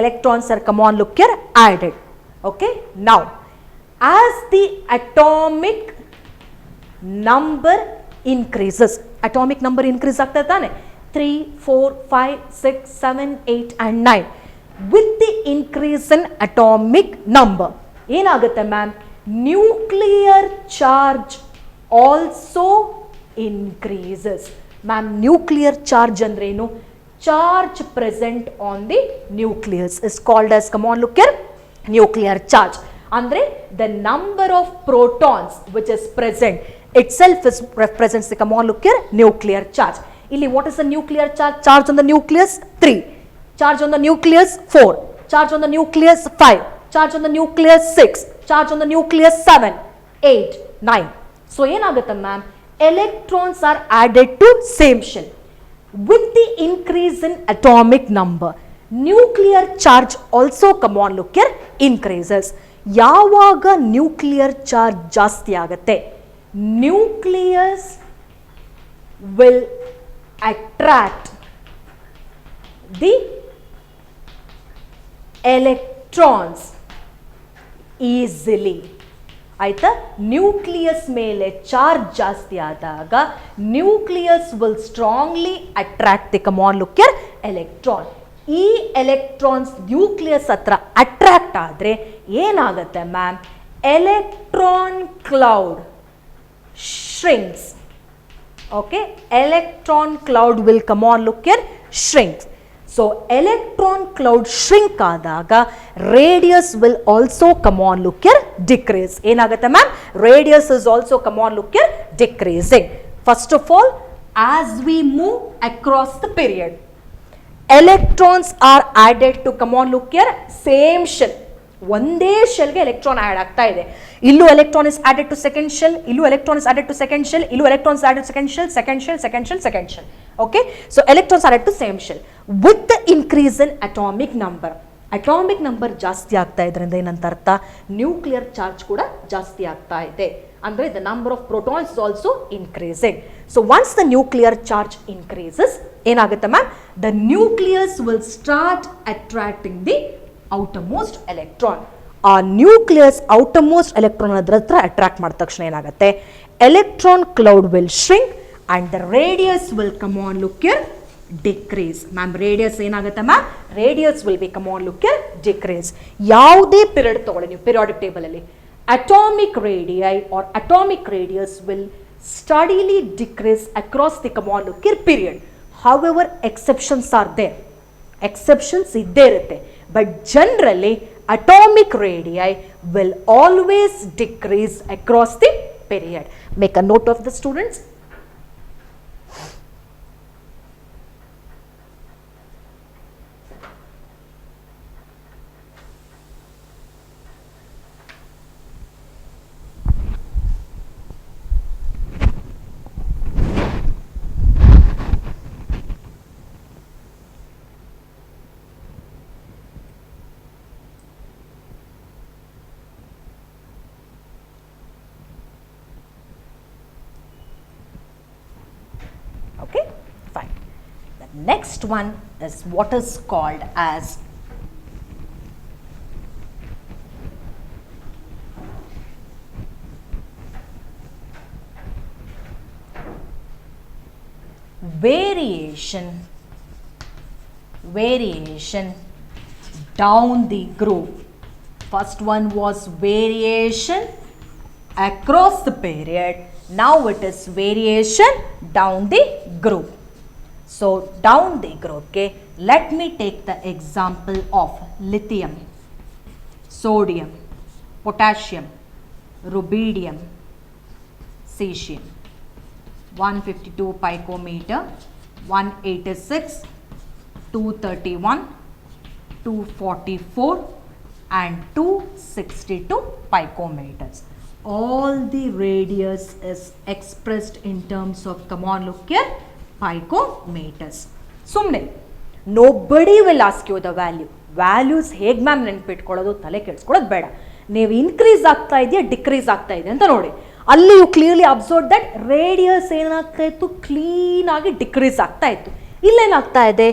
electrons are, come on look here, added. Okay, now as the atomic number increases, atomic number increase ಆಗ್ತಾ ತಾನೆ, 3, 4, 5, 6, 7, 8 and 9. With the increase in atomic number, ಏನಾಗುತ್ತೆ ma'am, nuclear charge also increases. Ma'am nuclear charge ಅಂದ್ರೆ ಏನು? Charge present on the nucleus is called as, come on look here, nuclear charge. ಅಂದ್ರೆ the number of protons which is present itself is represents the, come on look here, nuclear charge. Illi what is the nuclear charge? Charge on the nucleus 3, charge on the nucleus 4, charge on the nucleus 5, charge on the nucleus 6, charge on the nucleus 7, 8, 9. So ಏನಾಗುತ್ತೆ ma'am, electrons are added to same shell. With the increase in atomic number, nuclear charge also, come on look here, increases. ಯಾವಾಗ nuclear charge ಜಾಸ್ತಿ ಆಗುತ್ತೆ, nucleus will attract the electrons easily. ಆಯ್ತಾ, nucleus ಮೇಲೆ charge ಜಾಸ್ತಿ ಆದಾಗ nucleus will strongly attract the, come on look here, electron. ಈ electrons nucleus ಹತ್ರ attract ಆದರೆ ಏನಾಗುತ್ತೆ ma'am, electron cloud shrinks. Okay, electron cloud will, come on look here, shrinks. So electron cloud shrink ಆದಾಗ radius will also, come on look here, decrease. ಏನಾಗುತ್ತೆ ma'am, radius is also, come on look here, decreasing. First of all, as we move across the period, electrons are added to, come on look here, same shell. ಒಂದೇ ಶೆಲ್ಗೆ electron add ಆಗ್ತಾ ಇದೆ. ಇಲ್ಲೂ electron is added to second shell, ಇಲ್ಲೂ electron is added to second shell, ಇಲ್ಲೂ electrons added second shell, second shell, second shell, second shell. Okay, so electrons added to same shell. With the increase in atomic number, atomic number ಜಾಸ್ತಿ ಆಗ್ತಾ ಇದರಿಂದ ಏನಂತ ಅರ್ಥ, nuclear charge ಕೂಡ ಜಾಸ್ತಿ ಆಗ್ತಾ ಇದೆ. ಅಂದರೆ the number of protons is also increasing. So once the nuclear charge increases ಏನಾಗುತ್ತೆ ma'am, the nucleus will start attracting the outermost electron. ಆ ನ್ಯೂಕ್ಲಿಯಸ್ outermost electron ಅದರ ಹತ್ರ ಅಟ್ರಾಕ್ಟ್ ಮಾಡಿದ ತಕ್ಷಣ ಏನಾಗುತ್ತೆ, electron cloud will shrink and the radius will, come on look here, decrease. Ma'am radius ಏನಾಗುತ್ತೆ ma'am, radius will be, come on look here, decrease. ಯಾವುದೇ period ತಗೊಳ್ಳಿ ನೀವು ಪೀರಿಯಾಡಿಕ್ ಟೇಬಲ್ ಅಲ್ಲಿ, atomic radii or atomic radius will steadily decrease across the, come on look here, period. However, exceptions are there. Exceptions ಇದ್ದೇ ಇರುತ್ತೆ. But generally, atomic radii will always decrease across the period. Make a note of the students. Okay, fine. The next one is what is called as variation down the groove. First one was variation across the period. Now it is variation down the groove. So down the groove, okay, let me take the example of lithium, sodium, potassium, rubidium, cesium. 152 picometer, 186, 231, 244 and 262 picometers. All the radius is expressed in terms of, come on look here, picometers. ಸುಮ್ಮನೆ nobody will ask you the value. Values ಹೇಗೆ ma'am ನೆನ್ಪಿಟ್ಕೊಳ್ಳೋದು, ತಲೆ ಕೆಡಿಸ್ಕೊಳ್ಳೋದು ಬೇಡ. ನೀವು increase ಆಗ್ತಾ ಇದೆಯಾ decrease ಆಗ್ತಾ ಇದೆ ಅಂತ ನೋಡಿ. ಅಲ್ಲಿ you clearly observe that radius ಏನಾಗ್ತಾ ಇತ್ತು, ಕ್ಲೀನ್ ಆಗಿ ಡಿಕ್ರೀಸ್ ಆಗ್ತಾ ಇತ್ತು. ಇಲ್ಲೇನಾಗ್ತಾ ಇದೆ,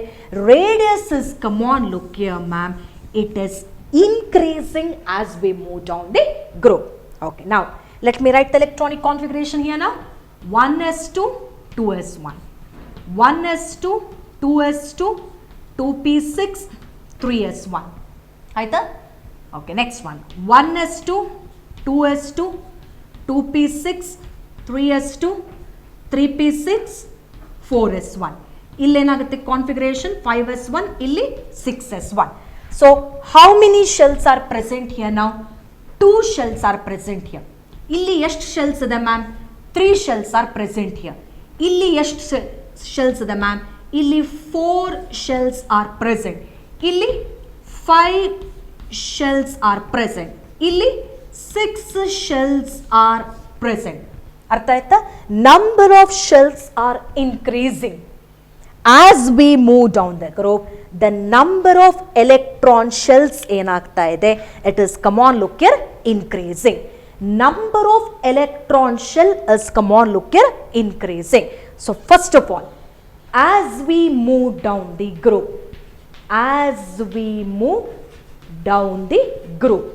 radius is come on look here ma'am, it is increasing as we move down the group. Okay, now let me write the electronic configuration here now. 1s2 2s1, 1s2 2s2 2p6 3s1 aita. Okay, next one, 1s2 2s2 2p6 3s2 3p6 4s1. ಇಲ್ಲಿ ಏನಾಗುತ್ತೆ configuration 5s1, ಇಲ್ಲಿ 6s1. So how many shells are present here now? 2 shells are present here. ಇಲ್ಲಿ ಎಷ್ಟು shells ಇದೆ ma'am? 3 shells are present here. ಇಲ್ಲಿ ಎಷ್ಟು shells ಇದೆ ma'am? ಇಲ್ಲಿ 4 shells are present. ಇಲ್ಲಿ 5 shells are present. ಇಲ್ಲಿ 6 shells are present. ಅರ್ಥ ಆಯ್ತಾ? Number of shells are increasing. As we move down the group, the number of electron shells ಏನಾಗ್ತಾ ಇದೆ, it is, come on look here, increasing. Number of electron shell is, come on look here, increasing. So first of all, as we move down the group, as we move down the group,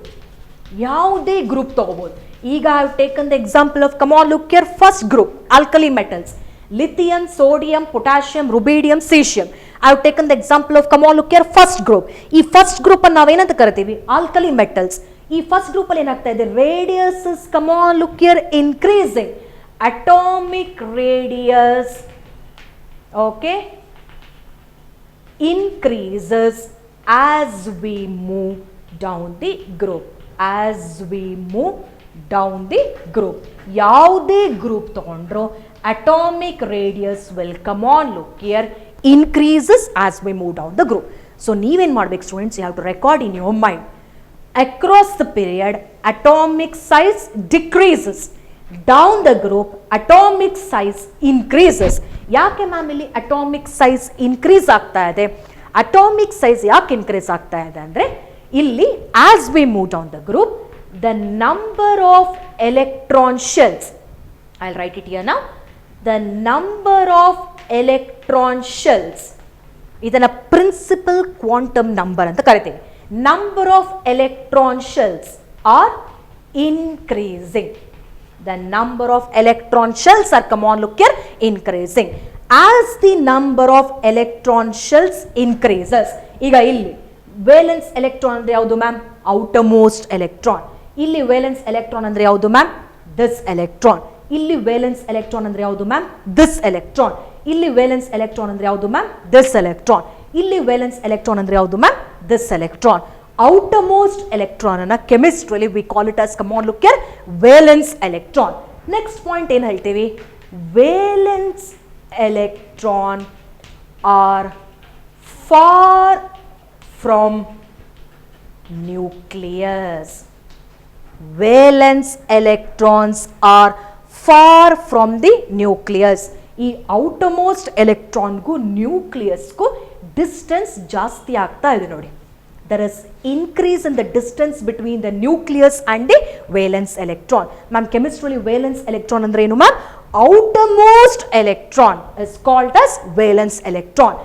ಯಾವುದೇ group ತಗೋಬಹುದು. ಈಗ I have taken the example of, come on look here, first group, alkali metals. Lithium, sodium, potassium, rubidium, cesium. I have taken the example of, come on look here, first group. ಈ first group ಅನ್ನು ನಾವೇನಂತ ಕರಿತೀವಿ, alkali metals. ಈ first group ಅಲ್ಲಿ ಏನಾಗ್ತಾ ಇದೆ, radius is, come on look here, increasing. Atomic radius, okay, increases as we move down the group. As we move down the group. ಯಾವುದೇ group ತಗೊಂಡ್ರು atomic radius will, come on look here, increases as we move down the group. So ನೀವೇನು ಮಾಡ್ಬೇಕು students, you have to record in your mind, across the period atomic size decreases, down the group atomic size increases. ಯಾಕೆ ma'am ಇಲ್ಲಿ atomic size increase ಆಗ್ತಾ ಇದೆ? Atomic size ಯಾಕೆ increase ಆಗ್ತಾ ಇದೆ ಅಂದರೆ, ಇಲ್ಲಿ as we move down the group, the number of electron shells, I'll write it here now, the number of electron shells, ಇದನ್ನ ಪ್ರಿನ್ಸಿಪಲ್ ಕ್ವಾಂಟಮ್ ನಂಬರ್ ಅಂತ ಕರಿತೀವಿ. Number of electron shells are increasing. The number of electron shells are, come on look here, increasing. As the number of electron shells increases, ಈಗ ಇಲ್ಲಿ valence electron ಅಂದ್ರೆ ಯಾವುದು ma'am? Outermost electron. ಇಲ್ಲಿ valence electron ಅಂದ್ರೆ ಯಾವುದು ma'am? This electron. ಇಲ್ಲಿ valence electron ಅಂದ್ರೆ ಯಾವುದು ಮ್ಯಾಮ್? This electron. ಇಲ್ಲಿ ವೇಲೆನ್ಸ್ ಎಲೆಕ್ಟ್ರಾನ್ ಅಂದ್ರೆ ಯಾವುದು ಮ್ಯಾಮ್? This electron. ಇಲ್ಲಿ ವೇಲೆನ್ಸ್ ಎಲೆಕ್ಟ್ರಾನ್ ಅಂದ್ರೆ ಯಾವುದು ma'am? This electron. Outermost electron ಅನ್ನ ಕೆಮಿಸ್ಟ್ರಿಯಲ್ಲಿ we call it as, come on look here, valence electron. Next point ಏನು ಹೇಳ್ತೀವಿ? Valence electron are far from nucleus. Valence electrons are far from the nucleus. ಈ outermost ಎಲೆಕ್ಟ್ರಾನ್ಗೂ ನ್ಯೂಕ್ಲಿಯಸ್ಗೂ distance ಜಾಸ್ತಿ ಆಗ್ತಾ ಇದೆ ನೋಡಿ. There is increase in the distance between the nucleus and the valence electron. Ma'am ಕೆಮಿಸ್ಟ್ರಿಯಲ್ಲಿ valence electron ಅಂದ್ರೆ ಏನು ma'am? Outermost electron is called as valence electron.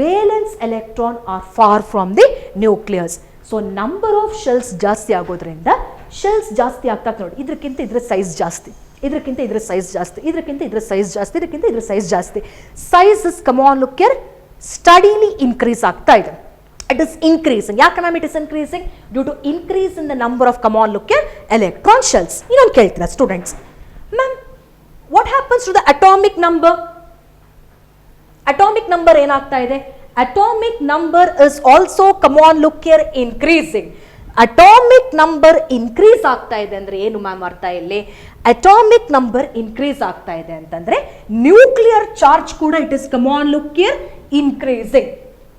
Valence electron are far from the nucleus. So number of shells ಜಾಸ್ತಿ ಆಗೋದ್ರಿಂದ, shells ಜಾಸ್ತಿ ಆಗ್ತಾ ನೋಡಿ, ಇದಕ್ಕಿಂತ ಇದ್ರ ಸೈಜ್ ಜಾಸ್ತಿ, ಇದಕ್ಕಿಂತ ಇದ್ರ ಸೈಜ್ ಜಾಸ್ತಿ, ಇದಕ್ಕಿಂತ ಇದ್ರ ಸೈಜ್ ಜಾಸ್ತಿ, ಇದಕ್ಕಿಂತ ಇದ್ರ ಸೈಜ್ ಜಾಸ್ತಿ. Size is, come on look here, steadily increase ಆಗ್ತಾ ಇದೆ. It is increasing. ಯಾಕೆ ma'am it is increasing? Due to increase in the number of, come on look here, electron shells. ಇನ್ನೊಂದು ಕೇಳ್ತೀರಾ students, ma'am what happens to the atomic number? Atomic number ಏನಾಗ್ತಾ ಇದೆ? Atomic number is also, come on look here, increasing. Atomic number increase ಆಗ್ತಾ ಇದೆ ಅಂದ್ರೆ ಏನು ma'am ಅರ್ಥ ಇಲ್ಲಿ? ಅಟಾಮಿಕ್ ನಂಬರ್ ಇನ್ಕ್ರೀಸ್ ಆಗ್ತಾ ಇದೆ ಅಂತಂದ್ರೆ ನ್ಯೂಕ್ಲಿಯರ್ ಚಾರ್ಜ್ ಕೂಡ, it is, come on look here, increasing.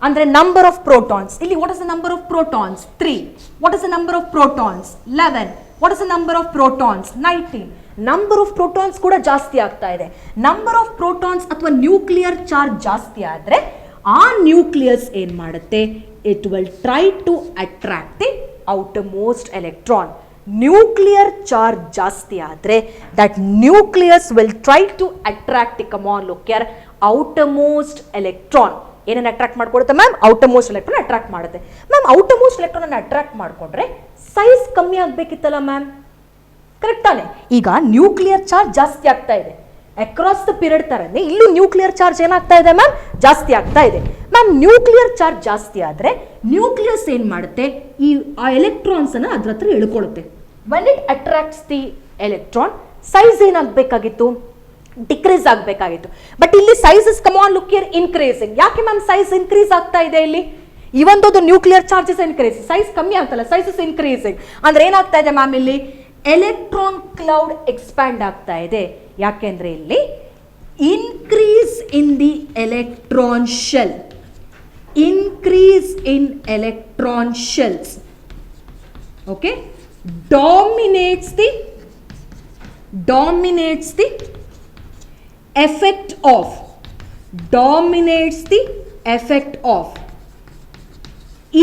ಅಂದ್ರೆ ನಂಬರ್ ಆಫ್ ಪ್ರೋಟಾನ್ಸ್, ಇಲ್ಲಿ what is the number of protons? 3. What is the number of protons? 11. What is the number of protons? 19. Number of protons ಕೂಡ ಜಾಸ್ತಿ ಆಗ್ತಾ ಇದೆ. Number of protons ಅಥವಾ nuclear charge ಜಾಸ್ತಿ ಆದ್ರೆ ಆ ನ್ಯೂಕ್ಲಿಯಸ್ ಏನ್ ಮಾಡುತ್ತೆ? It will try to attract the outermost electron. Nuclear charge ಜಾಸ್ತಿ ಆದರೆ that nucleus will try to attract the come on look here outermost electron. ಏನನ್ನ ಅಟ್ರಾಕ್ಟ್ ಮಾಡ್ಕೊಡುತ್ತೆ ma'am? Outermost electron attract ಮಾಡುತ್ತೆ. Ma'am outermost electron ಅನ್ನು attract ಮಾಡ್ಕೊಂಡ್ರೆ size ಕಮ್ಮಿ ಆಗಬೇಕಿತ್ತಲ್ಲ ma'am, correct ತಾನೆ? ಈಗ ನ್ಯೂಕ್ಲಿಯರ್ ಚಾರ್ಜ್ ಜಾಸ್ತಿ ಆಗ್ತಾ ಇದೆ, ಅಕ್ರಾಸ್ ದ ಪೀರಿಯಡ್ ತರನೇ ಇಲ್ಲೂ ನ್ಯೂಕ್ಲಿಯರ್ ಚಾರ್ಜ್ ಏನಾಗ್ತಾ ಇದೆ ಮ್ಯಾಮ್? ಜಾಸ್ತಿ ಆಗ್ತಾ ಇದೆ. ಮ್ಯಾಮ್ ನ್ಯೂಕ್ಲಿಯರ್ ಚಾರ್ಜ್ ಜಾಸ್ತಿ ಆದರೆ ನ್ಯೂಕ್ಲಿಯಸ್ ಏನ್ ಮಾಡುತ್ತೆ? ಆ ಎಲೆಕ್ಟ್ರಾನ್ಸ್ ಅನ್ನ ಅದ್ರ ಹತ್ರ ಎಳ್ಕೊಳ್ಳುತ್ತೆ. When it attracts the electron, size ಏನಾಗಬೇಕಾಗಿತ್ತು? ಡಿಕ್ರೀಸ್ ಆಗಬೇಕಾಗಿತ್ತು. ಬಟ್ ಇಲ್ಲಿ sizes come on look here increasing. ಯಾಕೆ ಮ್ಯಾಮ್ ಸೈಜ್ ಇನ್ಕ್ರೀಸ್ ಆಗ್ತಾ ಇದೆ ಇಲ್ಲಿ? ಇವೊಂದು ನ್ಯೂಕ್ಲಿಯರ್ ಚಾರ್ಜಸ್ ಇನ್ಕ್ರೀಸ್, ಸೈಜ್ ಕಮ್ಮಿ ಆಗ್ತಲ್ಲ, ಸೈಜಸ್ ಇನ್ಕ್ರೀಸಿಂಗ್ ಅಂದ್ರೆ ಏನಾಗ್ತಾ ಇದೆ ಮ್ಯಾಮ್? ಇಲ್ಲಿ ಎಲೆಕ್ಟ್ರಾನ್ ಕ್ಲೌಡ್ ಎಕ್ಸ್ಪ್ಯಾಂಡ್ ಆಗ್ತಾ ಇದೆ. ಯಾಕೆಂದ್ರೆ ಇಲ್ಲಿ increase in the electron shell, increase in electron shells, okay, dominates the effect of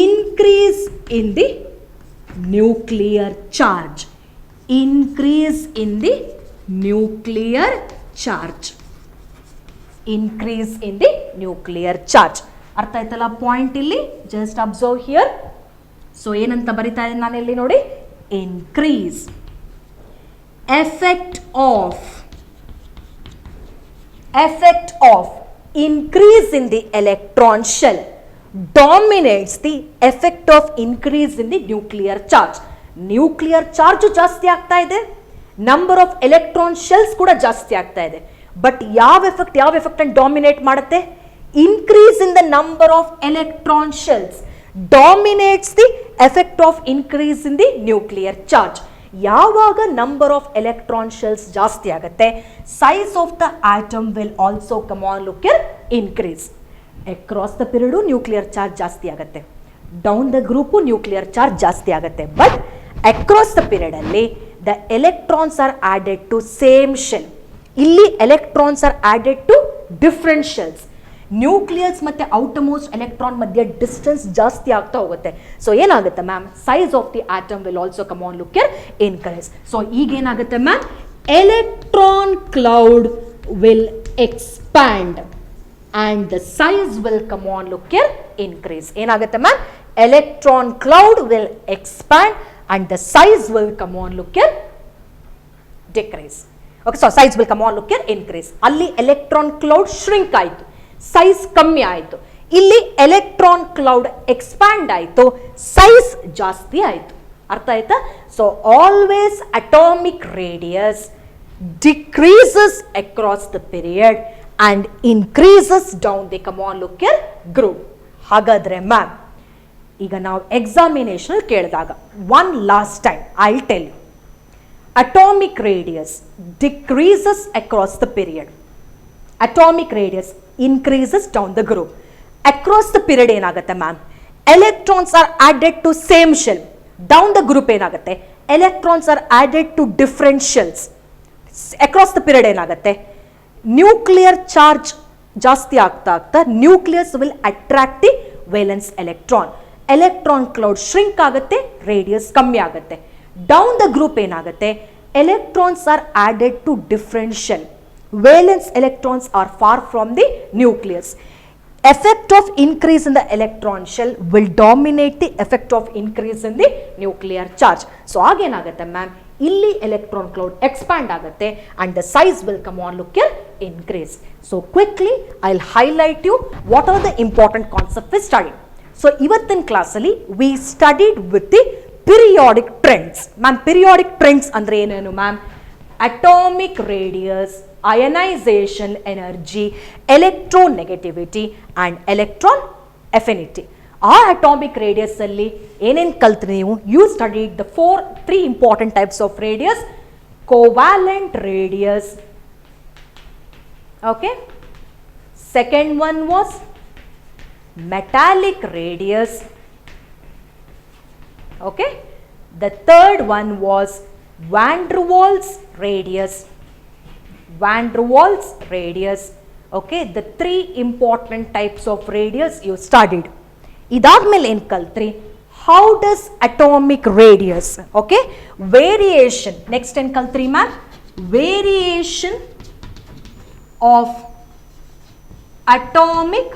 increase in the nuclear charge, increase in the nuclear charge, increase in the nuclear charge. ಅರ್ಥ ಆಯ್ತಲ್ಲ point ಇಲ್ಲಿ? Just observe here. So ಏನಂತ ಬರಿತಾ ಇದ್ದೀನಿ ನಾನು ಇಲ್ಲಿ ನೋಡಿ, increase effect of increase in the electron shell dominates the effect of increase in the nuclear charge. Nuclear charge ಜಾಸ್ತಿ ಆಗ್ತಾ ಇದೆ, ನಂಬರ್ ಆಫ್ ಎಲೆಕ್ಟ್ರಾನ್ ಶೆಲ್ಸ್ ಕೂಡ ಜಾಸ್ತಿ ಆಗ್ತಾ ಇದೆ. ಬಟ್ ಯಾವ ಎಫೆಕ್ಟ್ ಅನ್ನು ಡಾಮಿನೇಟ್ ಮಾಡುತ್ತೆ? Increase in the number of electron shells dominates the effect of increase in the nuclear charge. ಯಾವಾಗ ನಂಬರ್ ಆಫ್ ಎಲೆಕ್ಟ್ರಾನ್ ಶೆಲ್ಸ್ ಜಾಸ್ತಿ ಆಗುತ್ತೆ, size of the atom will also come on look here increase. Across the period nuclear charge ಜಾಸ್ತಿ ಆಗುತ್ತೆ, down the group nuclear charge ಜಾಸ್ತಿ ಆಗುತ್ತೆ. But across the period ಅಲ್ಲಿ the electrons are added to same shell. ಇಲ್ಲಿ electrons are added to different shells. Nucleus ಮತ್ತೆ outer most electron ಮಧ್ಯೆ distance ಜಾಸ್ತಿ ಆಗ್ತಾ ಹೋಗುತ್ತೆ. ಸೊ ಏನಾಗುತ್ತೆ ma'am? Size of the atom will also come on look here increase. So ಈಗ ಏನಾಗುತ್ತೆ ma'am? Electron cloud will expand and the size will come on look here increase. ಏನಾಗುತ್ತೆ ma'am? Electron cloud will expand and the size will come on look here decrease. Okay, so size will come on look here increase. ಅಲ್ಲಿ electron cloud shrink ಆಯಿತು, size ಕಮ್ಮಿ ಆಯಿತು. ಇಲ್ಲಿ electron cloud expand ಆಯಿತು, size ಜಾಸ್ತಿ ಆಯಿತು. ಅರ್ಥ ಆಯ್ತಾ? So always atomic radius decreases across the period and increases down the come on look here group. ಹಾಗಾದ್ರೆ ಮ್ಯಾಮ್ ಈಗ ನಾವು ಎಕ್ಸಾಮಿನೇಷನ್ ಕೇಳಿದಾಗ one last time I will tell you, atomic radius decreases across the period, atomic radius increases down the group. Across the period ಏನಾಗುತ್ತೆ ma'am? Electrons are added to same shell. Down the group ಏನಾಗುತ್ತೆ? Electrons are added to different shells. Across the period ಏನಾಗುತ್ತೆ? Nuclear charge ಜಾಸ್ತಿ ಆಗ್ತಾ nucleus will attract the valence electron. Electron cloud shrink ಆಗುತ್ತೆ, radius ಕಮ್ಮಿ ಆಗುತ್ತೆ. Down the group ಏನಾಗುತ್ತೆ? Electrons are added to different shell. Valence electrons are far from the nucleus. effect of increase in the electron shell will dominate the effect of increase in the nuclear charge. So ಆಗೇನಾಗುತ್ತೆ ma'am? ಇಲ್ಲಿ electron cloud expand ಆಗುತ್ತೆ and the size will come on look here increase. So quickly I'll highlight you what are the important concepts we studied. So ಇವತ್ತಿನ ಕ್ಲಾಸಲ್ಲಿ we studied with the periodic trends. Ma'am periodic trends ಅಂದ್ರೆ ಏನೇನು ma'am? Atomic radius, ionization energy, electronegativity and electron affinity. ಆ atomic radius ಅಲ್ಲಿ ಏನೇನು ಕಲ್ತ್ರಿ ನೀವು? You studied the three important types of radius. Covalent radius, okay, second one was metallic radius, okay, the third one was van der Waals radius, van der Waals radius. Okay, the three important types of radius you studied. ಇದಾದ್ಮೇಲೆ ಏನು ಕಲ್ತ್ರಿ? how does atomic radius, okay, variation, next and kaltri ma'am, variation of atomic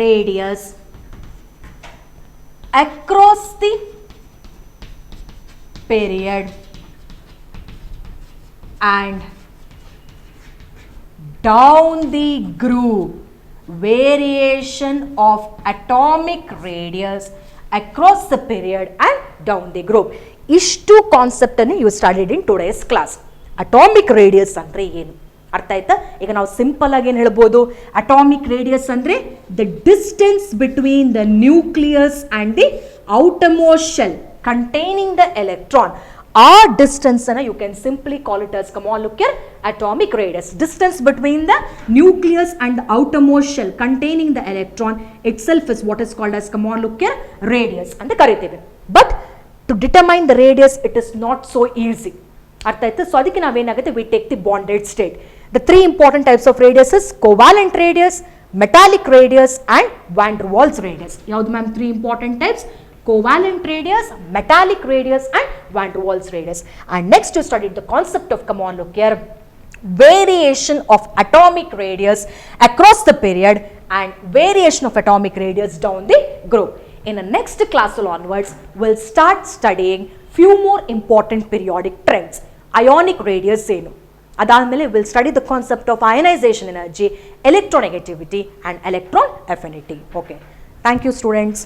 radius across the period and down the groove, variation of atomic radius across the period and down the groove. ಇಷ್ಟು concept ಅನ್ನು you studied in today's class. Atomic radius ಅಂದ್ರೆ ಏನು ಅರ್ಥ ಆಯ್ತಾ? ಈಗ ನಾವು simple ಆಗಿ ಏನು ಹೇಳ್ಬೋದು, ಅಟಾಮಿಕ್ ರೇಡಿಯಸ್ ಅಂದ್ರೆ the distance between the nucleus and the outermost shell containing the electron. ಆ ಡಿಸ್ಟೆನ್ಸ್ ಅನ್ನ you can simply call it as, come on look here, atomic radius, distance between the nucleus and the outermost shell containing the electron itself is what is called as, come on look here, radius ಅಂತ ಕರಿತೀವಿ. But to determine the radius it is not so easy. ಅರ್ಥ ಆಯ್ತು? So ಅದಕ್ಕೆ ನಾವೇನಾಗುತ್ತೆ, we take the bonded state. The three important types of radius is covalent radius, metallic radius and van der Waals radius. ಯಾವ್ದು ma'am three important types? Covalent radius, metallic radius and van der Waals radius. And next you studied the concept of, come on look here, variation of atomic radius across the period and variation of atomic radius down the groove. In the next class onwards, we'll start studying few more important periodic trends. Ionic radius ಏನು, ಅದಾದಮೇಲೆ we'll study the concept of ionization energy, electronegativity and electron affinity. Okay. Thank you students.